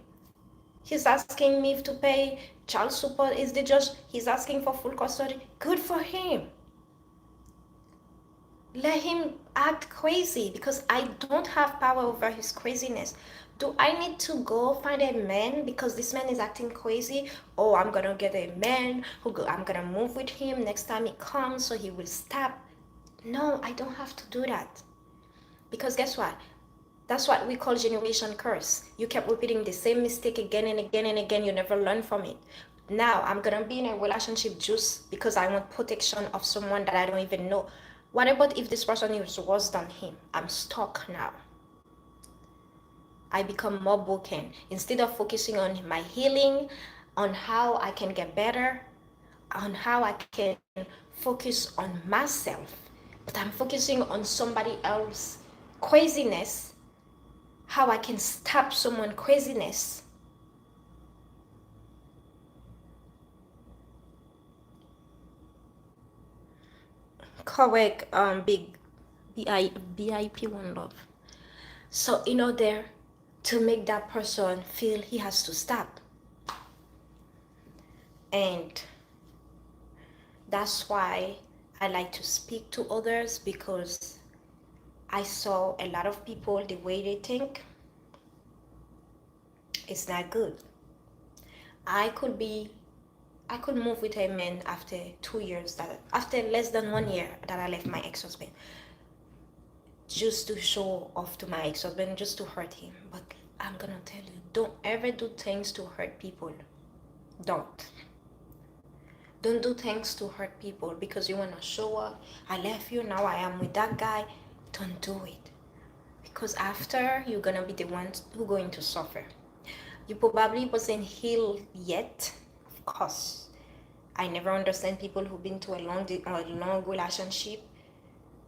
He's asking me to pay child support. Is the judge? He's asking for full custody. Good for him. Let him act crazy because I don't have power over his craziness. Do I need to go find a man because this man is acting crazy? Oh, I'm gonna get a man I'm gonna move with him next time he comes so he will stop. No, I don't have to do that. Because guess what? That's what we call generation curse. You kept repeating the same mistake again and again and again. You never learn from it. Now I'm gonna be in a relationship just because I want protection of someone that I don't even know. What about if this person is worse than him? I'm stuck now. I become more broken. Instead of focusing on my healing, on how I can get better, on how I can focus on myself, but I'm focusing on somebody else's craziness, how I can stop someone's craziness. Correct, big BIP one love. So in order to make that person feel he has to stop, and that's why I like to speak to others, because I saw a lot of people, the way they think, it's not good. I could be I could move with a man after 2 years, that after less than 1 year that I left my ex-husband, just to show off to my ex-husband, just to hurt him. But I'm gonna tell you, don't ever do things to hurt people. Don't do things to hurt people because you want to show up. I left you, now I am with that guy. Don't do it, because after you're gonna be the ones who going to suffer. You probably wasn't healed yet. Of course, I never understand people who've been to a long relationship,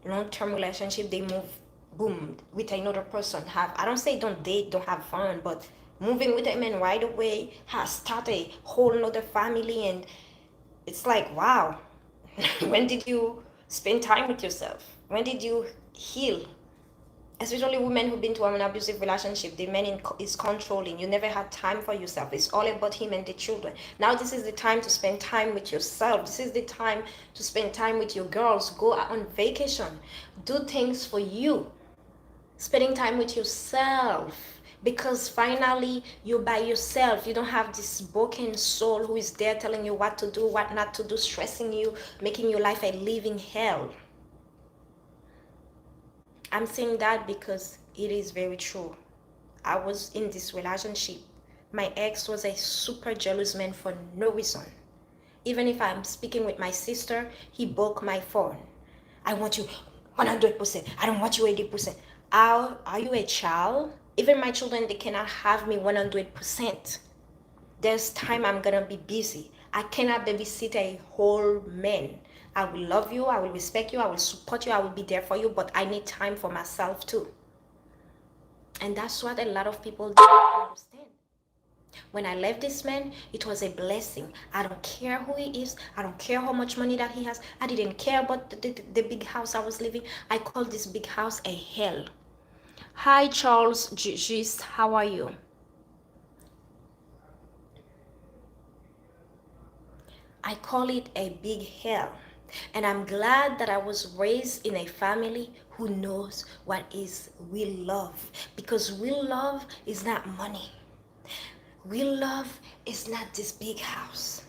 long-term relationship. They move, boom, with another person. I don't say don't date, don't have fun, but moving with a man right away has started a whole nother family, and it's like, wow. When did you spend time with yourself? When did you heal? Especially women who've been to an abusive relationship, the man is controlling. You never had time for yourself. It's all about him and the children. Now this is the time to spend time with yourself. This is the time to spend time with your girls. Go on vacation. Do things for you. Spending time with yourself, because finally you're by yourself. You don't have this broken soul who is there telling you what to do, what not to do, stressing you, making your life a living hell. I'm saying that because it is very true. I was in this relationship. My ex was a super jealous man for no reason. Even if I'm speaking with my sister, he broke my phone. I want you 100%. I don't want you 80%. Are you a child? Even my children, they cannot have me 100%. There's time I'm gonna be busy. I cannot babysit a whole man. I will love you, I will respect you, I will support you, I will be there for you, but I need time for myself too. And that's what a lot of people don't understand. When I left this man, it was a blessing. I don't care who he is. I don't care how much money that he has. I didn't care about the big house I was living. I called this big house a hell. Hi, Charles Gist. How are you? I call it a big hell. And I'm glad that I was raised in a family who knows what is real love. Because real love is not money. Real love is not this big house.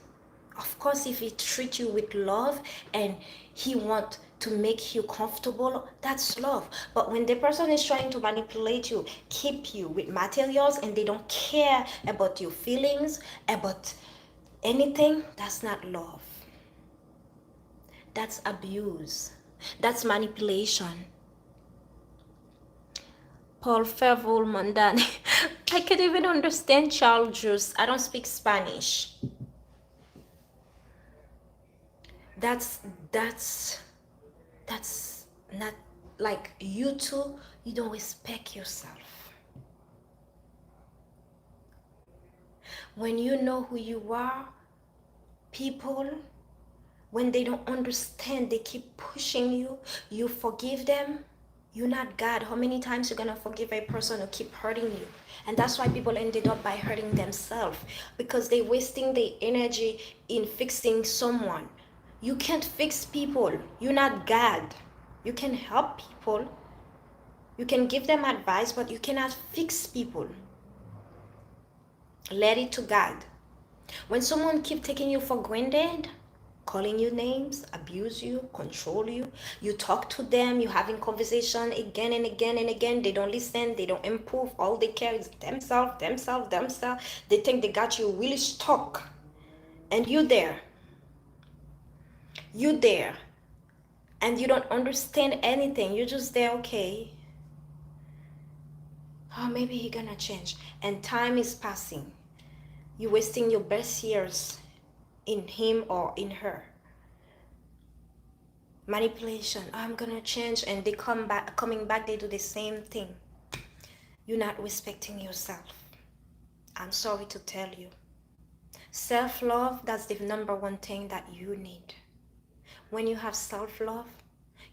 Of course, if he treats you with love and he wants to make you comfortable, that's love. But when the person is trying to manipulate you, keep you with materials, and they don't care about your feelings, about anything, that's not love. That's abuse. That's manipulation. Paul Fervol Mondani. I can't even understand Charles Juice. I don't speak Spanish. That's not like you two. You don't respect yourself. When you know who you are, people, when they don't understand, they keep pushing you, you forgive them, You're not God. How many times you're gonna forgive a person who keep hurting you? And that's why people ended up by hurting themselves, because they wasting their energy in fixing someone. You can't fix people. You're not God. You can help people. You can give them advice, but you cannot fix people. Let it to God. When someone keep taking you for granted, calling you names, abuse you, control you, you talk to them, you having conversation again and again and again, they don't listen, they don't improve, all they care is themselves, themselves, themselves. They think they got you really stuck. And you there, and you don't understand anything. You're just there, okay. Oh, maybe he gonna change. And time is passing. You're wasting your best years in him or in her. Manipulation. Oh, I'm gonna change, and they coming back, they do the same thing. You're not respecting yourself. I'm sorry to tell you. Self-love, that's the number one thing that you need. When you have self-love,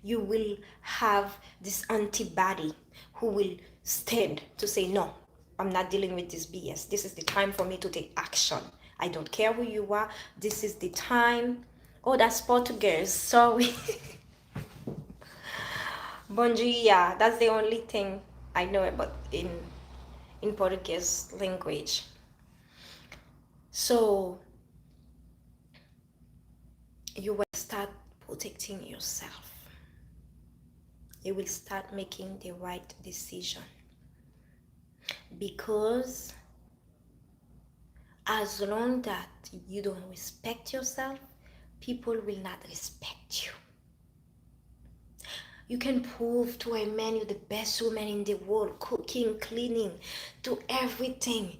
you will have this antibody who will stand to say, no, I'm not dealing with this BS. This is the time for me to take action. I don't care who you are. This is the time. Oh, that's Portuguese. Sorry. Bom dia. That's the only thing I know about in Portuguese language. So you will start protecting yourself. You will start making the right decision, because as long that you don't respect yourself, people will not respect you. You can prove to a man you're the best woman in the world, cooking, cleaning, do everything.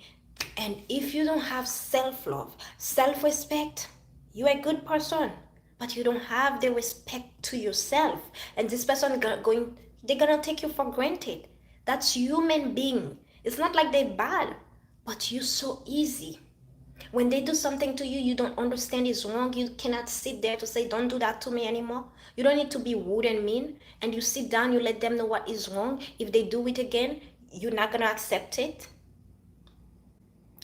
And if you don't have self-love, self-respect, you're a good person, but you don't have the respect to yourself. And this person they're gonna take you for granted. That's human being. It's not like they're bad, but you're so easy. When they do something to you, you don't understand it's wrong. You cannot sit there to say, don't do that to me anymore. You don't need to be rude and mean. And you sit down, you let them know what is wrong. If they do it again, you're not going to accept it.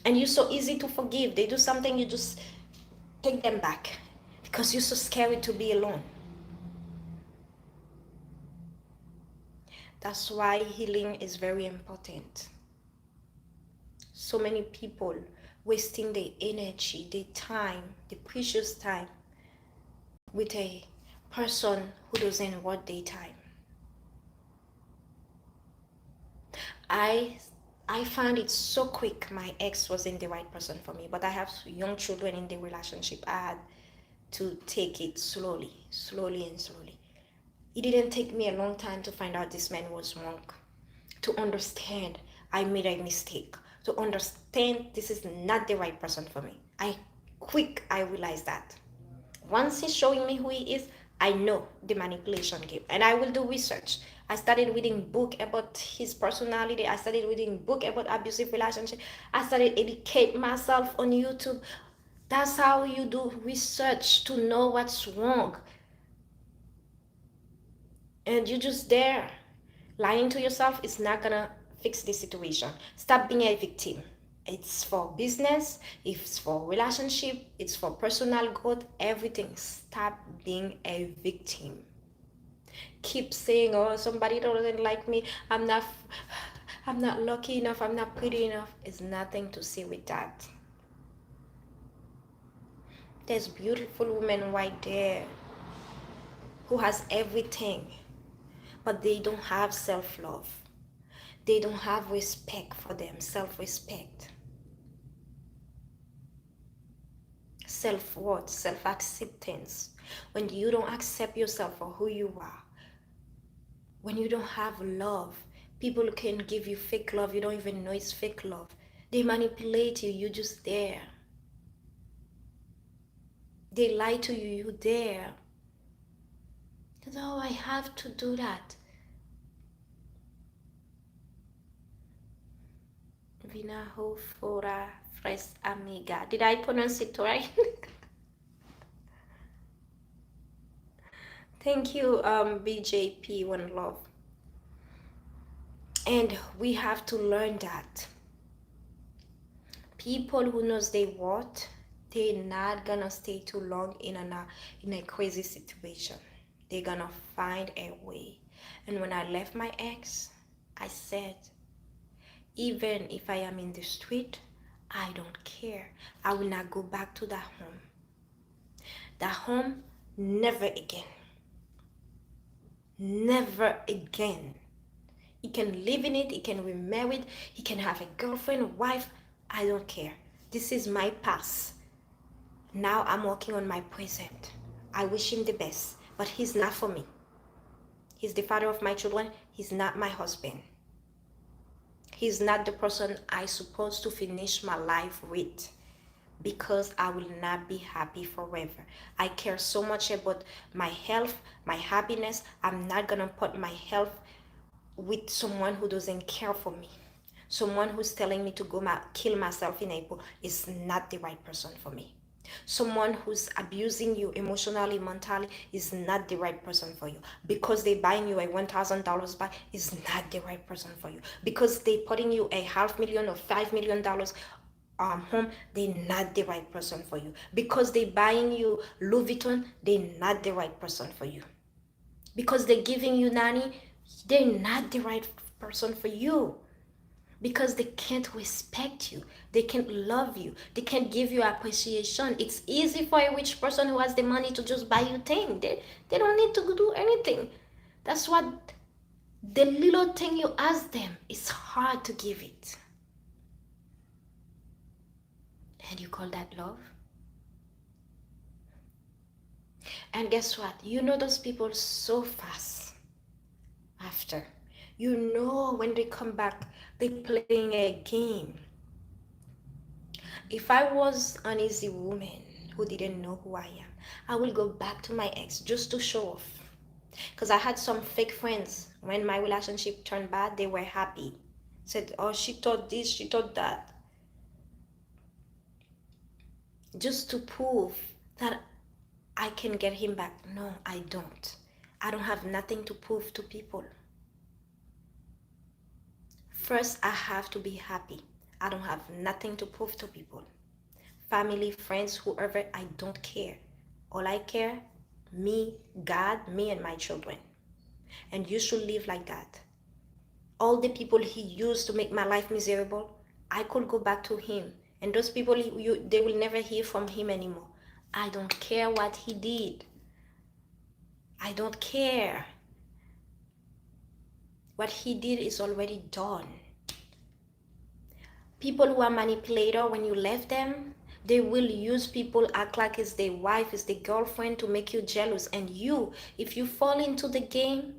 And you're so easy to forgive. They do something, you just take them back because you're so scared to be alone. That's why healing is very important. So many people wasting their energy, their time, the precious time with a person who doesn't worth their time. I found it so quick. My ex wasn't the right person for me, but I have young children in the relationship. I had to take it slowly, slowly and slowly. It didn't take me a long time to find out this man was wrong, to understand I made a mistake, to understand this is not the right person for me. I realized that. Once he's showing me who he is, I know the manipulation game, and I will do research. I started reading book about his personality. I started reading book about abusive relationship. I started educate myself on YouTube. That's how you do research to know what's wrong. And you're just there lying to yourself is not gonna fix the situation. Stop being a victim. It's for business, it's for relationship, it's for personal growth, everything. Stop being a victim. Keep saying, oh, somebody doesn't like me, I'm not lucky enough, I'm not pretty enough. It's nothing to say with that. There's beautiful women right there who has everything, but they don't have self-love. They don't have respect for them, self-respect, self-worth, self-acceptance. When you don't accept yourself for who you are, when you don't have love, people can give you fake love. You don't even know it's fake love. They manipulate you. You're just there. They lie to you. You're there. Oh, I have to do that. Vinaho fora fres amiga. Did I pronounce it right? Thank you, BJP One Love. And we have to learn that people who knows they what, they're not gonna stay too long in a crazy situation. They're gonna find a way. And when I left my ex, I said, even if I am in the street, I don't care. I will not go back to that home. That home, never again. Never again. He can live in it, he can be married, he can have a girlfriend, wife. I don't care. This is my past. Now I'm working on my present. I wish him the best, but he's not for me. He's the father of my children. He's not my husband. He's not the person I'm supposed to finish my life with, because I will not be happy forever. I care so much about my health, my happiness. I'm not gonna put my health with someone who doesn't care for me. Someone who's telling me to go kill myself in a pool is not the right person for me. Someone who's abusing you emotionally, mentally is not the right person for you. Because they buying you a $1,000 bag is not the right person for you. Because they putting you a $500,000 or $5 million home, they're not the right person for you. Because they buying you Louis Vuitton, they're not the right person for you. Because they're giving you nanny, they're not the right person for you. Because they can't respect you, they can't love you, they can't give you appreciation. It's easy for a rich person who has the money to just buy you things. They don't need to do anything. That's what the little thing you ask them, it's hard to give it. And you call that love? And guess what? You know those people so fast after. You know when they come back, they're playing a game. If I was an easy woman who didn't know who I am, I will go back to my ex just to show off. Because I had some fake friends. When my relationship turned bad, they were happy. Said, oh, she thought this, she thought that. Just to prove that I can get him back. No, I don't. I don't have nothing to prove to people. First, I have to be happy. I don't have nothing to prove to people. Family, friends, whoever, I don't care. All I care, me, God, me and my children. And you should live like that. All the people he used to make my life miserable, I could go back to him. And those people, they will never hear from him anymore. I don't care what he did. I don't care. What he did is already done. People who are manipulator, when you left them, they will use people, act like it's their wife, it's their girlfriend to make you jealous. And you, if you fall into the game,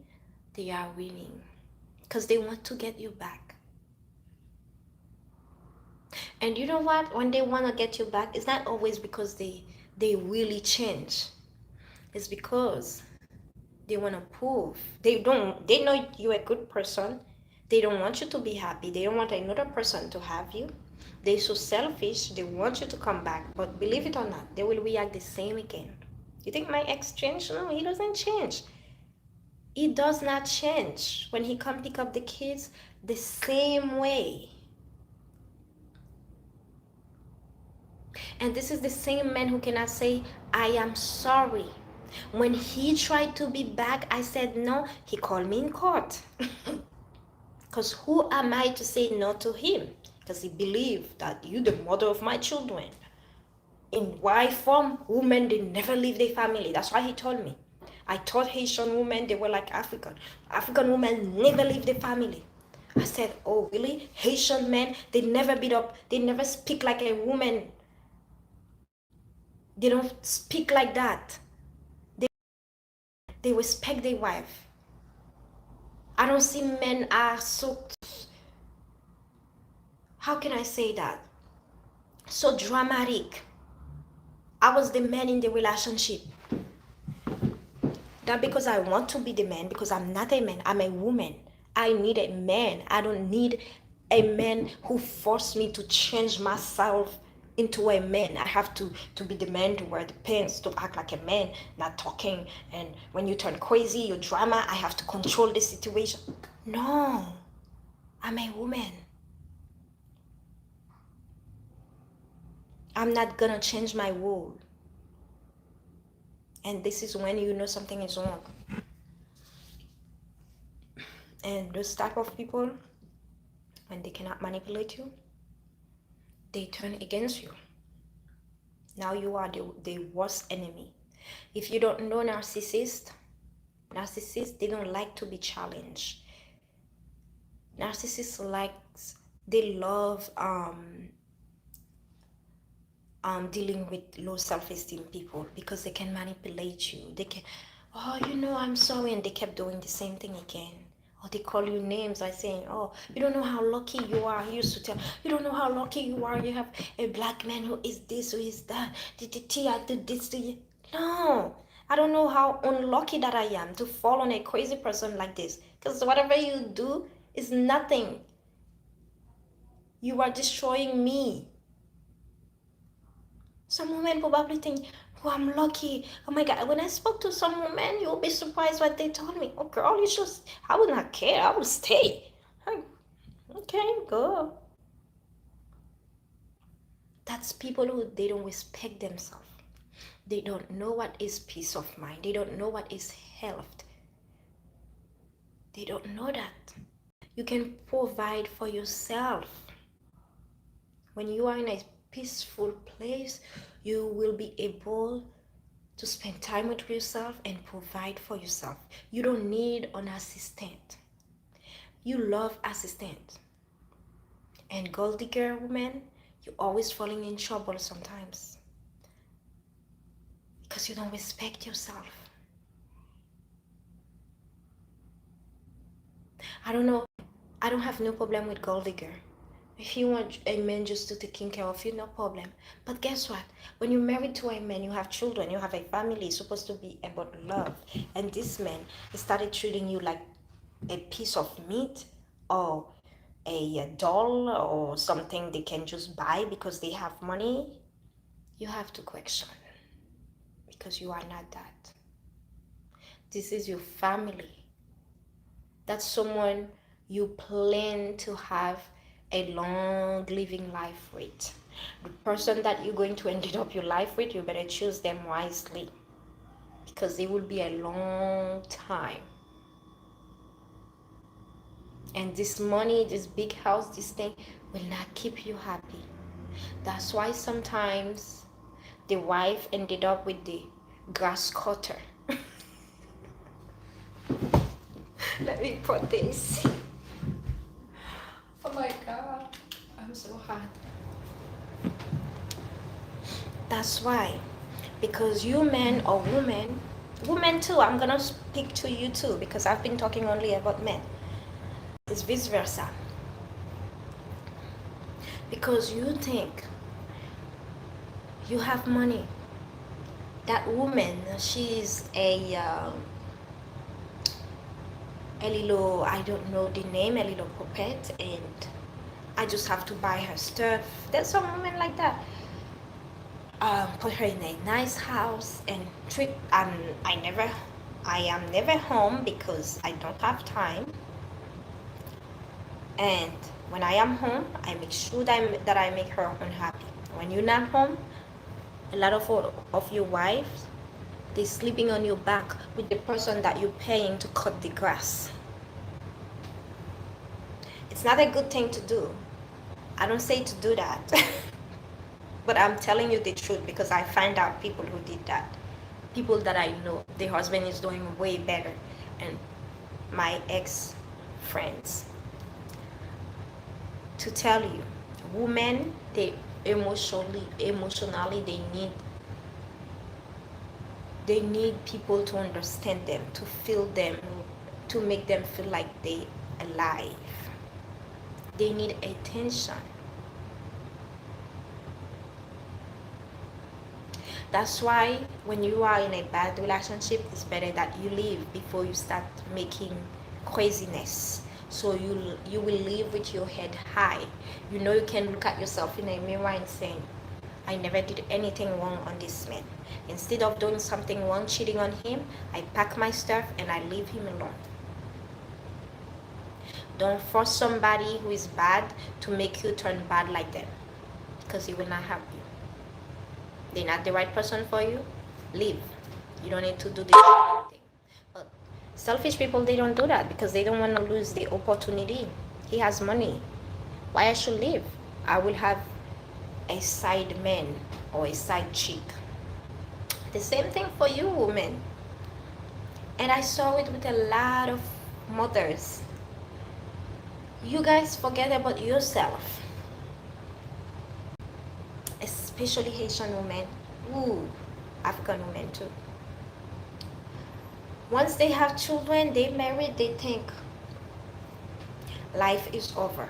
they are winning. Because they want to get you back. And you know what? When they want to get you back, it's not always because they really change. It's because they want to prove. They know you're a good person. They don't want you to be happy. They don't want another person to have you. They're so selfish. They want you to come back. But believe it or not, they will react the same again. You think my ex changed? No, he doesn't change. He does not change. When he come pick up the kids, the same way. And this is the same man who cannot say, I am sorry. When he tried to be back, I said no. He called me in court. Because who am I to say no to him? Because he believed that you're the mother of my children. In why form? Women, they never leave their family. That's why he told me. I thought Haitian women, they were like African. African women never leave their family. I said, oh, really? Haitian men, they never beat up. They never speak like a woman. They don't speak like that. They respect their wife. I don't see men are so, how can I say that? So dramatic. I was the man in the relationship. Not because I want to be the man, because I'm not a man, I'm a woman. I need a man. I don't need a man who forced me to change myself into a man. I have to be the man, to wear the pants, to act like a man, not talking. And when you turn crazy, you drama, I have to control the situation. No. I'm a woman. I'm not gonna change my role. And this is when you know something is wrong. And those type of people, when they cannot manipulate you, they turn against you. Now you are the worst enemy. If you don't know narcissists, they don't like to be challenged. Narcissists they love dealing with low self-esteem people because they can manipulate you. They can, oh, I'm sorry, and they kept doing the same thing again. Or they call you names by saying, oh, you don't know how lucky you are. He used to tell, you don't know how lucky you are. You have a black man who is this, who is that. I did this to you. No, I don't know how unlucky that I am to fall on a crazy person like this. Because whatever you do is nothing. You are destroying me. Some women probably think, oh, I'm lucky. Oh my God. When I spoke to some women, you'll be surprised what they told me. Oh, girl, I would not care. I would stay. Okay, go. That's people who they don't respect themselves. They don't know what is peace of mind. They don't know what is health. They don't know that. You can provide for yourself. When you are in a peaceful place, you will be able to spend time with yourself and provide for yourself. You don't need an assistant. You love assistant. And gold digger woman, you're always falling in trouble sometimes because you don't respect yourself. I don't know. I don't have no problem with gold digger. If you want a man just to take care of you, no problem. But guess what? When you're married to a man, you have children, you have a family, it's supposed to be about love. And this man started treating you like a piece of meat or a doll or something they can just buy because they have money. You have to question because you are not that. This is your family. That's someone you plan to have a long living life with. The person that you're going to end up your life with, you better choose them wisely because it will be a long time. And this money, this big house, this thing will not keep you happy. That's why sometimes the wife ended up with the grass cutter. Let me put this. Oh my God, I'm so hot. That's why, because you men or women too, I'm gonna speak to you too because I've been talking only about men. It's vice versa. Because you think you have money. That woman, she's a little, I don't know the name, a little puppet, and I just have to buy her stuff. There's some women like that. Put her in a nice house and treat. I am never home because I don't have time. And when I am home, I make sure that I make her unhappy. When you're not home, a lot of your wives, they're sleeping on your back with the person that you're paying to cut the grass. It's not a good thing to do. I don't say to do that. But I'm telling you the truth because I find out people who did that. People that I know, the husband is doing way better. And my ex-friends. To tell you, women, they emotionally they need people to understand them, to feel them, to make them feel like they alive. They need attention. That's why when you are in a bad relationship, it's better that you leave before you start making craziness. So you will live with your head high. You know you can look at yourself in a mirror and say, I never did anything wrong on this man. Instead of doing something wrong, cheating on him, I pack my stuff and I leave him alone. Don't force somebody who is bad to make you turn bad like them, because it will not help you. They're not the right person for you. Leave. You don't need to do this thing. But selfish people, they don't do that because they don't want to lose the opportunity. He has money. Why I should leave? I will have a side man or a side chick. The same thing for you, women. And I saw it with a lot of mothers. You guys forget about yourself, especially Haitian women. Ooh, African women too. Once they have children, they married, they think life is over.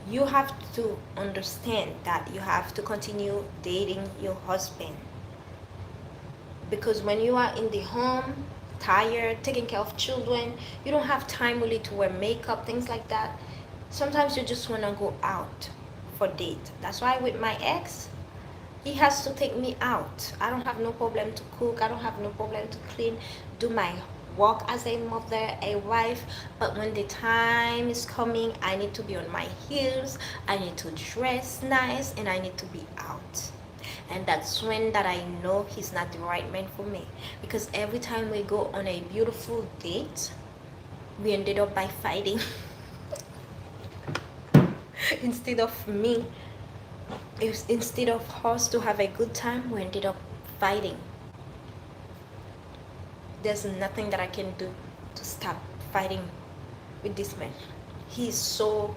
You have to understand that you have to continue dating your husband, because when you are in the home, tired, taking care of children, you don't have time really to wear makeup, things like that. Sometimes you just want to go out for date. That's why with my ex, he has to take me out. I don't have no problem to cook. I don't have no problem to clean, do my work as a mother, a wife. But when the time is coming, I need to be on my heels. I need to dress nice, and I need to be out. And that's when that I know he's not the right man for me. Because every time we go on a beautiful date, we ended up by fighting. Instead of me, instead of us to have a good time, we ended up fighting. There's nothing that I can do to stop fighting with this man. He's so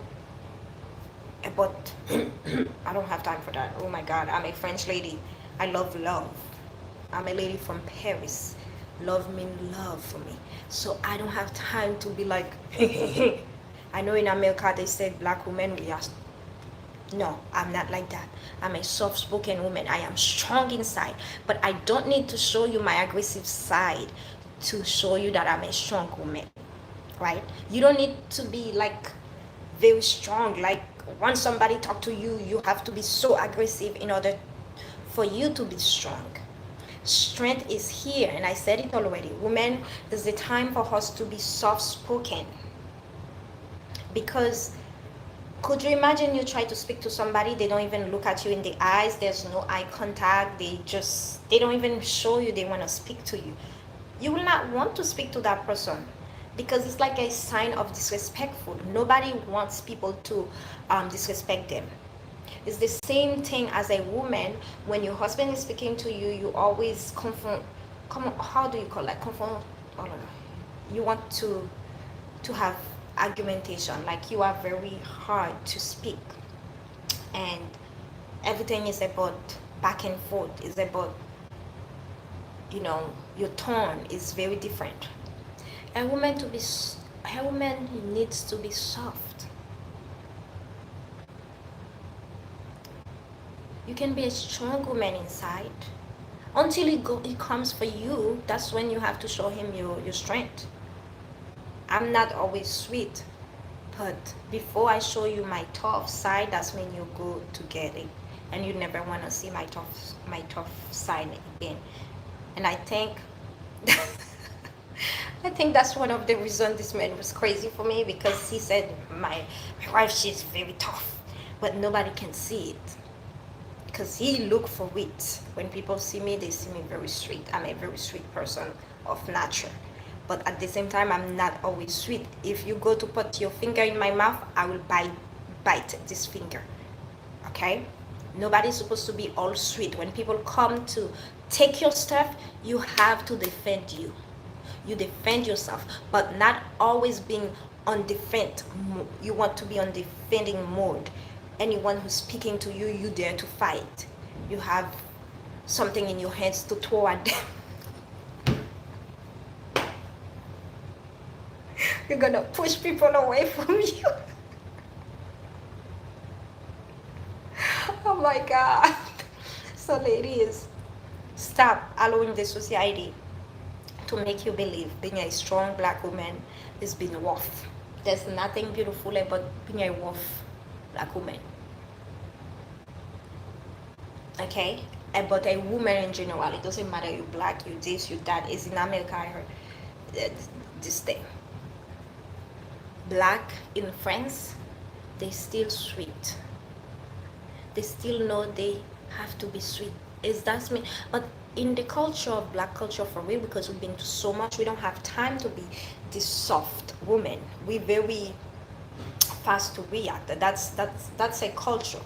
about I don't have time for that. Oh my god, I'm a French lady. I love love. I'm a lady from Paris. Love means love for me. So I don't have time to be like I know in America they say black women we are. No, I'm not like that. I'm a soft-spoken woman. I am strong inside, but I don't need to show you my aggressive side to show you that I'm a strong woman, right? You don't need to be like very strong. Like when somebody talk to you, you have to be so aggressive in order for you to be strong. Strength is here, and I said it already. Women, there's a time for us to be soft-spoken, because could you imagine you try to speak to somebody, they don't even look at you in the eyes, there's no eye contact, they don't even show you they want to speak to you. You will not want to speak to that person, because it's like a sign of disrespectful. Nobody wants people to disrespect them. It's the same thing as a woman. When your husband is speaking to you, you always how do you call that? Confront, oh no, you want to have argumentation, like you are very hard to speak, and everything is about back and forth, is about, your tone is very different. A woman needs to be soft. You can be a strong woman inside until it comes for you. That's when you have to show him your strength. I'm not always sweet, but before I show you my tough side, that's when you go to get it, and you never want to see my tough side again. And I think I think that's one of the reasons this man was crazy for me, because he said my wife, she's very tough, but nobody can see it, because he look for it. When people see me, they see me very sweet. I'm a very sweet person of nature, but at the same time, I'm not always sweet. If you go to put your finger in my mouth, I will bite this finger. Okay? Nobody's supposed to be all sweet. When people come to take your stuff, you have to defend you. You defend yourself, but not always being on defense. You want to be on defending mode. Anyone who's speaking to you, you dare to fight. You have something in your hands to throw at them. You're gonna push people away from you. Oh my God. So ladies, stop allowing the society to make you believe being a strong black woman is being rough. There's nothing beautiful about being a rough black woman. Okay? About a woman in general. It doesn't matter you black, you this, you that. It's in America, I heard. uh, this thing. Black in France, they still sweet. They still know they have to be sweet. Is that me? But in the culture of black culture for real, because we've been to so much, we don't have time to be this soft woman. We very fast to react. That's a culture.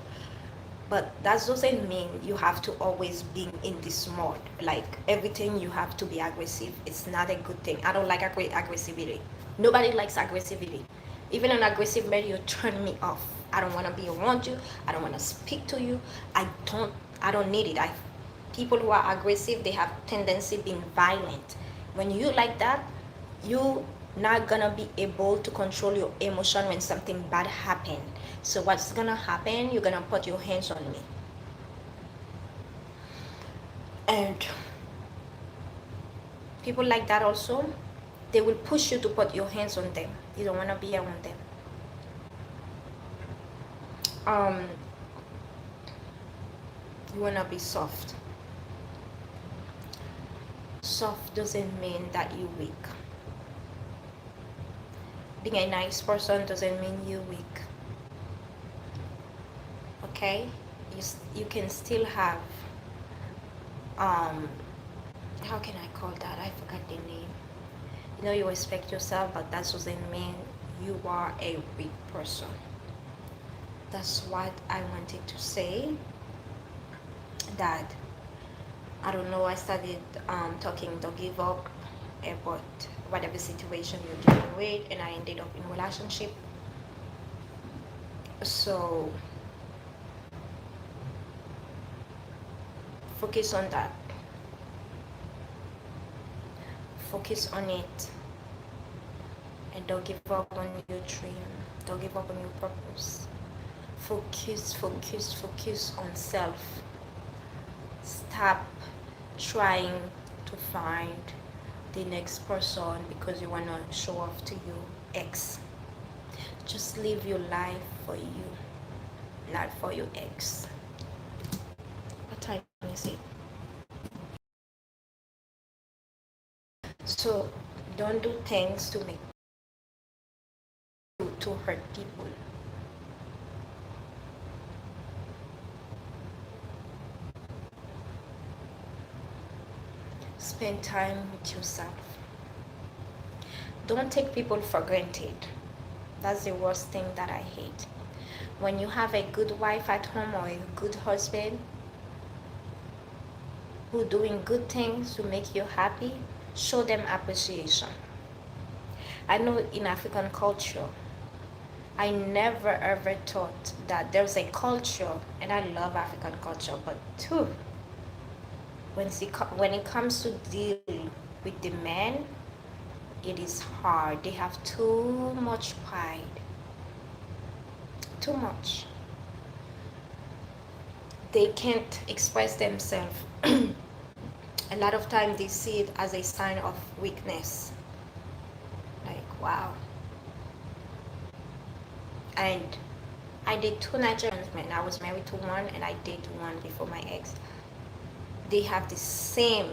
But that doesn't mean you have to always be in this mode. Like everything you have to be aggressive. It's not a good thing. I don't like aggressivity. Nobody likes aggressivity. Even an aggressive man, you turn me off. I don't want to be around you. I don't want to speak to you. I don't need it. People who are aggressive, they have tendency being violent. When you like that, you not gonna be able to control your emotion when something bad happen. So what's gonna happen? You're gonna put your hands on me, and people like that also, they will push you to put your hands on them. You don't wanna be around them. Um, you wanna be soft. Soft doesn't mean that you're weak. Being a nice person doesn't mean you're weak. Okay, you can still have how can I call that? I forgot the name. You know, you respect yourself, but that doesn't mean you are a weak person. That's what I wanted to say. That I don't know. I started talking don't give up about whatever situation you're dealing with, and I ended up in relationship. So focus on that. Focus on it, and don't give up on your dream. Don't give up on your purpose. Focus on self. Stop trying to find the next person because you want to show off to your ex. Just live your life for you, not for your ex. What time is it? So don't do things to make to hurt people. Spend time with yourself. Don't take people for granted. That's the worst thing that I hate. When you have a good wife at home or a good husband who doing good things to make you happy, show them appreciation. I know in African culture, I never ever thought that there's a culture, and I love African culture, but too, when it comes to deal with the men, it is hard. They have too much pride. Too much. They can't express themselves. A lot of times they see it as a sign of weakness. Like, wow. And I did 2 Nigerian men. I was married to one and I dated one before my ex. They have the same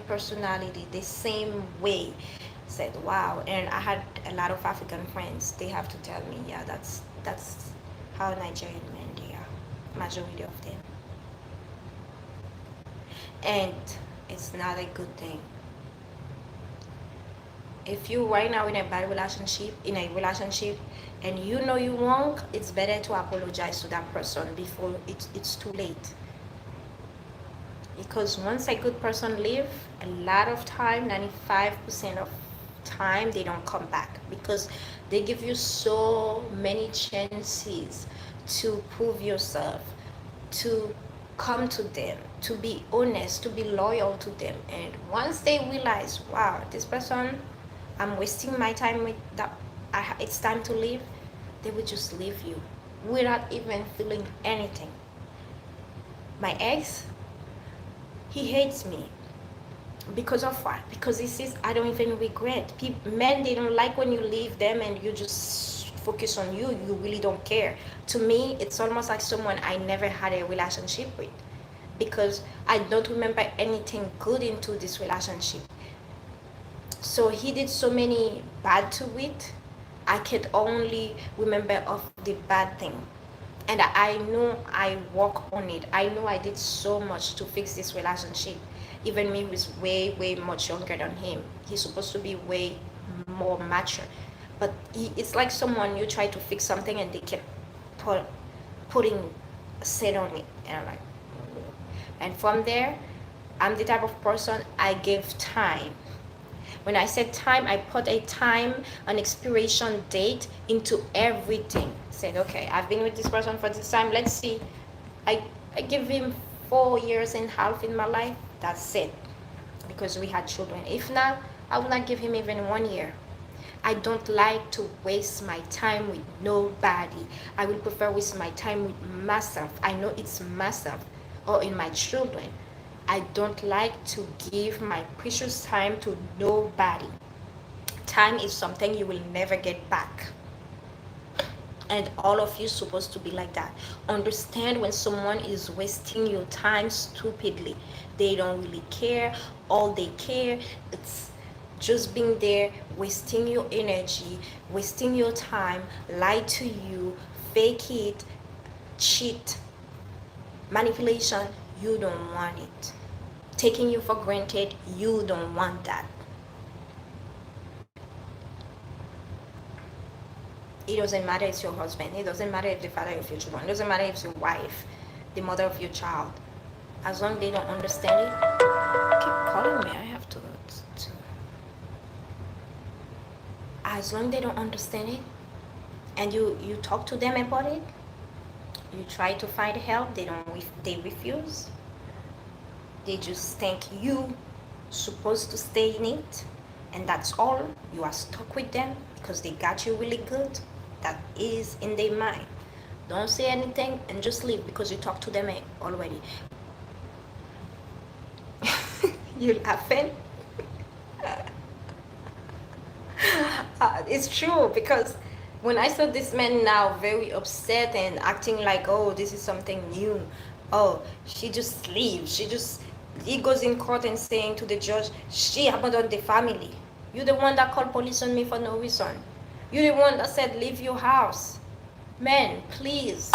personality, the same way. Said wow. And I had a lot of African friends. They have to tell me, yeah, that's how Nigerian men they are, majority of them. And it's not a good thing. If you right now in a relationship and you know you wrong, it's better to apologize to that person before it's too late. Because once a good person leave, a lot of time, 95% of time, they don't come back because they give you so many chances to prove yourself, to come to them, to be honest, to be loyal to them. And once they realize, wow, this person, I'm wasting my time with that, it's time to leave, they will just leave you without even feeling anything. My ex, he hates me because of what? Because he says I don't even regret. Men, they don't like when you leave them and you just focus on you. You really don't care. To me, it's almost like someone I never had a relationship with, because I don't remember anything good into this relationship. So he did so many bad to it. I could only remember of the bad thing. And I know I work on it. I know I did so much to fix this relationship. Even me, who is way much younger than him. He's supposed to be way more mature. But it's like someone, you try to fix something and they keep putting sin on it. And I'm like, and from there, I'm the type of person, I give time. When I said time, I put a time, an expiration date into everything. Said, okay, I've been with this person for this time. Let's see. I give him 4 years and a half in my life. That's it. Because we had children. If not, I would not give him even 1 year. I don't like to waste my time with nobody. I will prefer waste my time with myself. I know it's myself or in my children. I don't like to give my precious time to nobody. Time is something you will never get back. And all of you supposed to be like that. Understand when someone is wasting your time stupidly. They don't really care. All they care, it's just being there, wasting your energy, wasting your time, lie to you, fake it, cheat, manipulation. You don't want it. Taking you for granted, you don't want that. It doesn't matter if it's your husband. It doesn't matter if the father of your children. It doesn't matter if it's your wife, the mother of your child. As long as they don't understand it, keep calling me. I have to. As long as they don't understand it, and you talk to them about it, you try to find help. They refuse. They just think you supposed to stay in it, and that's all. You are stuck with them because they got you really good. That is in their mind. Don't say anything and just leave because you talked to them already. You laughing? It's true, because when I saw this man now very upset and acting like, oh, this is something new. Oh, she just leaves. He goes in court and saying to the judge, she abandoned the family. You're the one that called police on me for no reason. You're the one that said, leave your house. Man, please.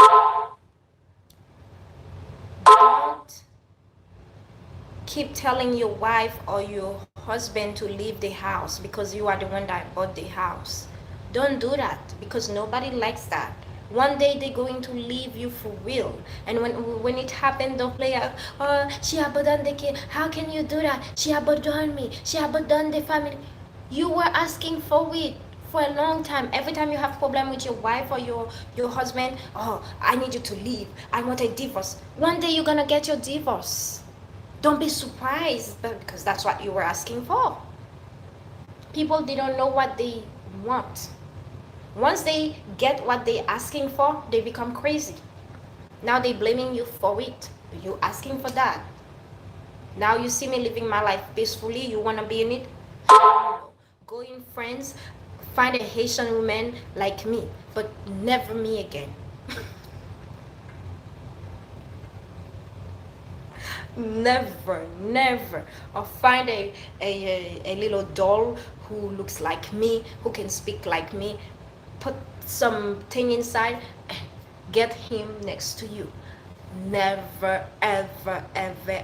Don't keep telling your wife or your husband to leave the house because you are the one that bought the house. Don't do that, because nobody likes that. One day they're going to leave you for real. And when it happened, don't play out, oh, she abandoned the kid. How can you do that? She abandoned me. She abandoned the family. You were asking for it for a long time. Every time you have problem with your wife or your husband, oh, I need you to leave. I want a divorce. One day you're gonna get your divorce. Don't be surprised, because that's what you were asking for. People, they don't know what they want. Once they get what they're asking for, they become crazy. Now they're blaming you for it. You're asking for that. Now you see me living my life peacefully. You want to be in it? Go in, friends. Find a Haitian woman like me, but never me again. Never. Or find a little doll who looks like me, who can speak like me. Put something inside, get him next to you. Never, ever.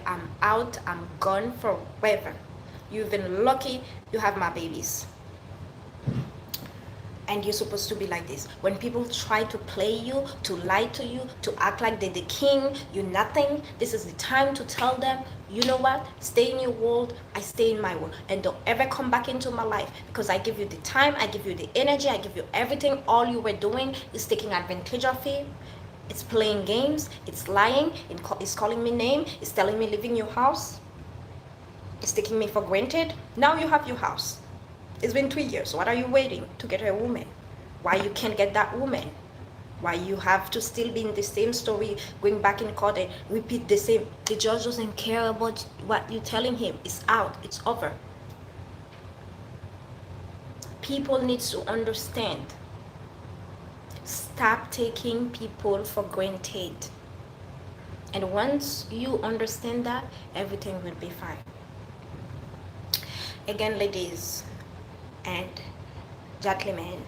I'm out. I'm gone forever. You've been lucky you have my babies. And you're supposed to be like this. When people try to play you, to lie to you, to act like they're the king, you're nothing, this is the time to tell them, you know what? Stay in your world, I stay in my world. And don't ever come back into my life, because I give you the time, I give you the energy, I give you everything. All you were doing is taking advantage of it. It's playing games, it's lying, it's calling me name, it's telling me leave in your house. It's taking me for granted. Now you have your house. It's been 3 years. What are you waiting to get a woman? Why you can't get that woman? Why you have to still be in the same story, going back in court and repeat the same? The judge doesn't care about what you're telling him. It's out. It's over. People need to understand. Stop taking people for granted. And once you understand that, everything will be fine. Again, ladies, And gentlemen,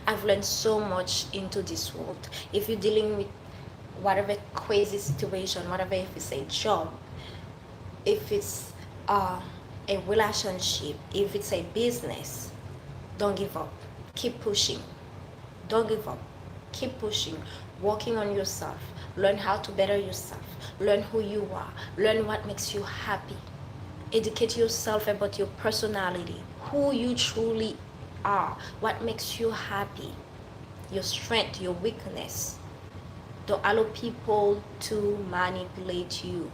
I've learned so much into this world. If you're dealing with whatever crazy situation, whatever, if it's a job, if it's a relationship, if it's a business, don't give up. Keep pushing. Don't give up. Keep pushing. Working on yourself. Learn how to better yourself. Learn who you are. Learn what makes you happy. Educate yourself about your personality, who you truly are, what makes you happy, your strength, your weakness. Don't allow people to manipulate you.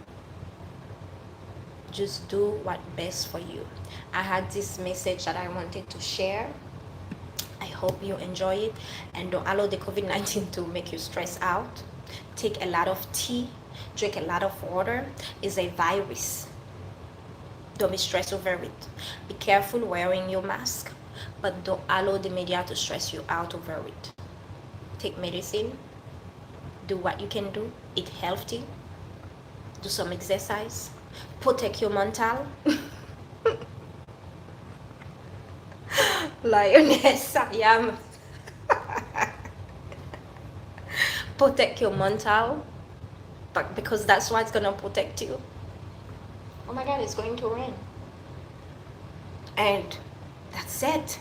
Just do what's best for you. I had this message that I wanted to share. I hope you enjoy it, and don't allow the COVID-19 to make you stress out. Take a lot of tea, drink a lot of water. It's a virus. Don't be stressed over it. Be careful wearing your mask, but don't allow the media to stress you out over it. Take medicine, do what you can do, eat healthy, do some exercise, protect your mental. Lioness, I am. Protect your mental, but because that's what's gonna protect you. Oh my God, it's going to rain. And that's it.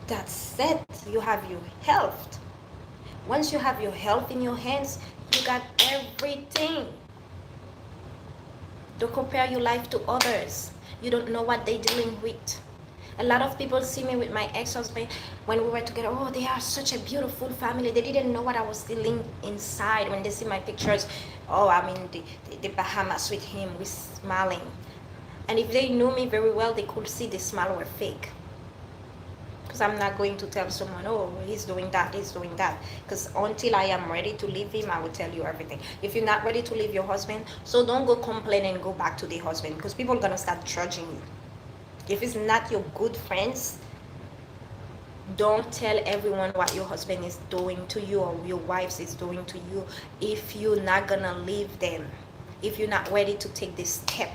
That's it. You have your health. Once you have your health in your hands, you got everything. Don't compare your life to others. You don't know what they're dealing with. A lot of people see me with my ex-husband when we were together. Oh, they are such a beautiful family. They didn't know what I was feeling inside when they see my pictures. Oh, I'm in the Bahamas with him, we're smiling. And if they knew me very well, they could see the smile were fake. Because I'm not going to tell someone, oh, he's doing that, he's doing that. Because until I am ready to leave him, I will tell you everything. If you're not ready to leave your husband, so don't go complain and go back to the husband, because people are going to start judging you. If it's not your good friends, don't tell everyone what your husband is doing to you or your wife is doing to you if you're not gonna leave them, if you're not ready to take this step.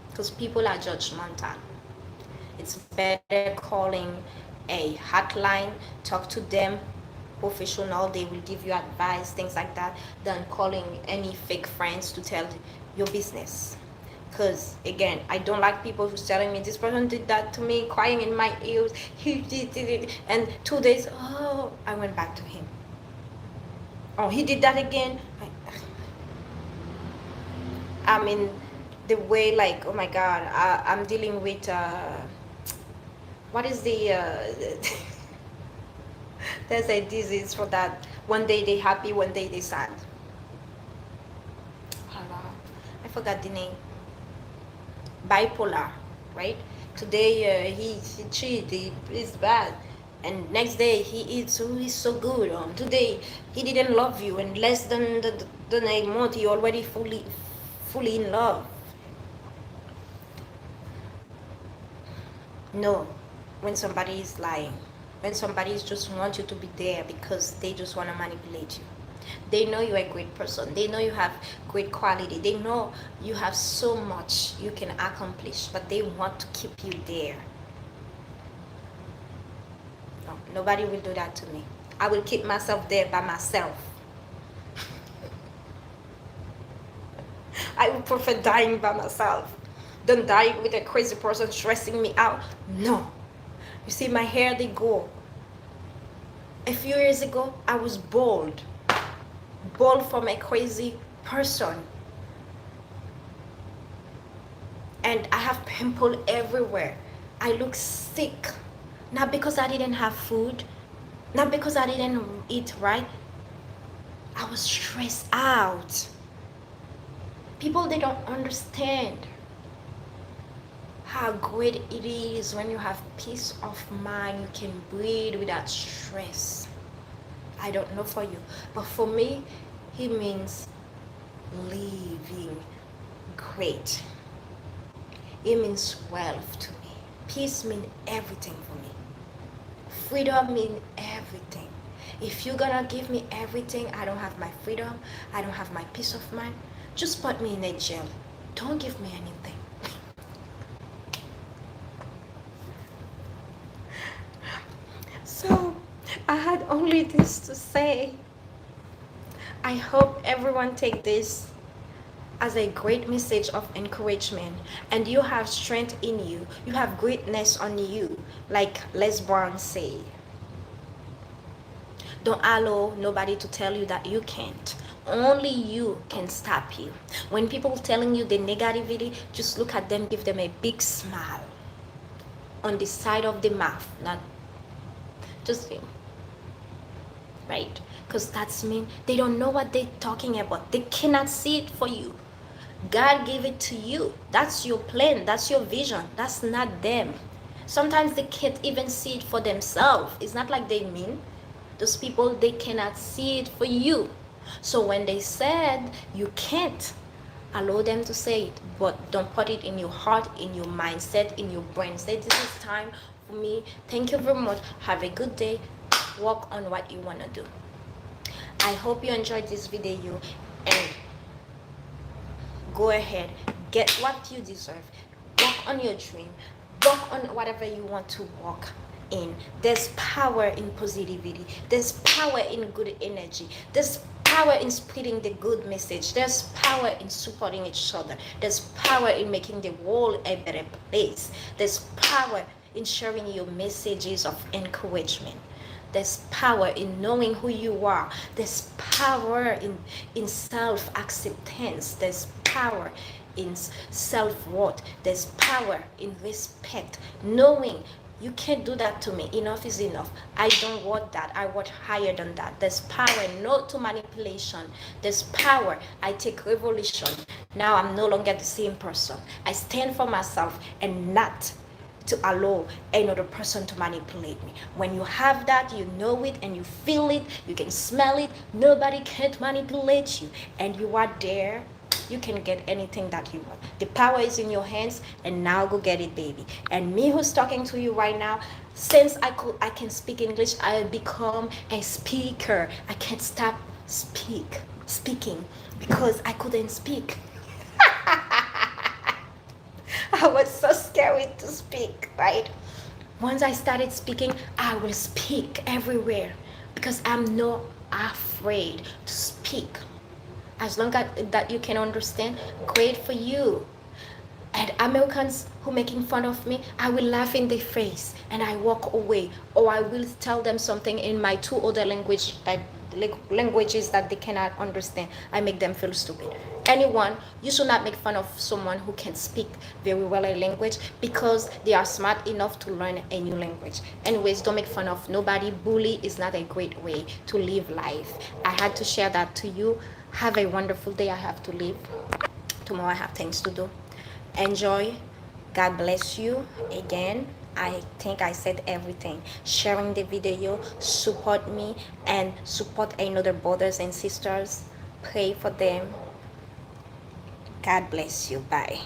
Because people are judgmental. It's better calling a hotline, talk to them, professional, they will give you advice, things like that, than calling any fake friends to tell your business. Because again, I don't like people who's telling me this person did that to me, crying in my ears, he did it, and 2 days, oh, I went back to him. Oh, he did that again. I mean, the way, like, oh my God, I'm dealing with what is the there's a disease for that. One day they happy, one day they sad. I forgot the name. Bipolar, right? Today he cheat, he's bad, and next day he eats, so he's so good. Today he didn't love you, and less than a month he already fully in love. No, when somebody is lying, when somebody just wants you to be there because they just want to manipulate you. They know you're a great person. They know you have great quality. They know you have so much you can accomplish, but they want to keep you there. No, nobody will do that to me. I will keep myself there by myself. I would prefer dying by myself than dying with a crazy person stressing me out. No. You see, my hair, they go. A few years ago, I was bald from a crazy person, and I have pimple everywhere. I look sick, not because I didn't have food, not because I didn't eat right. I was stressed out. People, they don't understand how great it is when you have peace of mind. You can breathe without stress. I don't know for you, but for me, it means living great. It means wealth to me. Peace means everything for me. Freedom means everything. If you're gonna give me everything, I don't have my freedom, I don't have my peace of mind, just put me in a jail. Don't give me anything. I had only this to say. I hope everyone take this as a great message of encouragement, and you have strength in you. You have greatness on you, like Les Brown say. Don't allow nobody to tell you that you can't. Only you can stop you. When people telling you the negativity, just look at them, give them a big smile on the side of the mouth, not just him, right? Because that's mean they don't know what they're talking about. They cannot see it for you. God gave it to you. That's your plan. That's your vision. That's not them. Sometimes they can't even see it for themselves. It's not like they mean. Those people, they cannot see it for you. So when they said you can't, allow them to say it, but don't put it in your heart, in your mindset, in your brain. Say, this is time for me. Thank you very much. Have a good day. Work on what you want to do. I hope you enjoyed this video, and go ahead, get what you deserve. Work on your dream. Work on whatever you want to work in. There's power in positivity. There's power in good energy. There's power in spreading the good message. There's power in supporting each other. There's power in making the world a better place. There's power in sharing your messages of encouragement. There's power in knowing who you are. There's power in self-acceptance. There's power in self-worth. There's power in respect. Knowing you can't do that to me. Enough is enough. I don't want that. I want higher than that. There's power no to manipulation. There's power. I take revolution. Now I'm no longer the same person. I stand for myself and not to allow another person to manipulate me. When you have that, you know it and you feel it, you can smell it. Nobody can't manipulate you, and you are there. You can get anything that you want. The power is in your hands, and now go get it, baby. And me who's talking to you right now, since I can speak English, I become a speaker. I can't stop speaking because I couldn't speak. I was so scared to speak, right? Once I started speaking, I will speak everywhere because I'm not afraid to speak. As long as that you can understand, great for you. And Americans who making fun of me, I will laugh in their face and I walk away, or I will tell them something in my two other languages that they cannot understand. I make them feel stupid. Anyone, you should not make fun of someone who can speak very well a language because they are smart enough to learn a new language. Anyways, don't make fun of nobody. Bully is not a great way to live life. I had to share that to you. Have a wonderful day. I have to leave. Tomorrow I have things to do. Enjoy. God bless you. Again, I think I said everything. Sharing the video, support me and support another brothers and sisters. Pray for them. God bless you. Bye.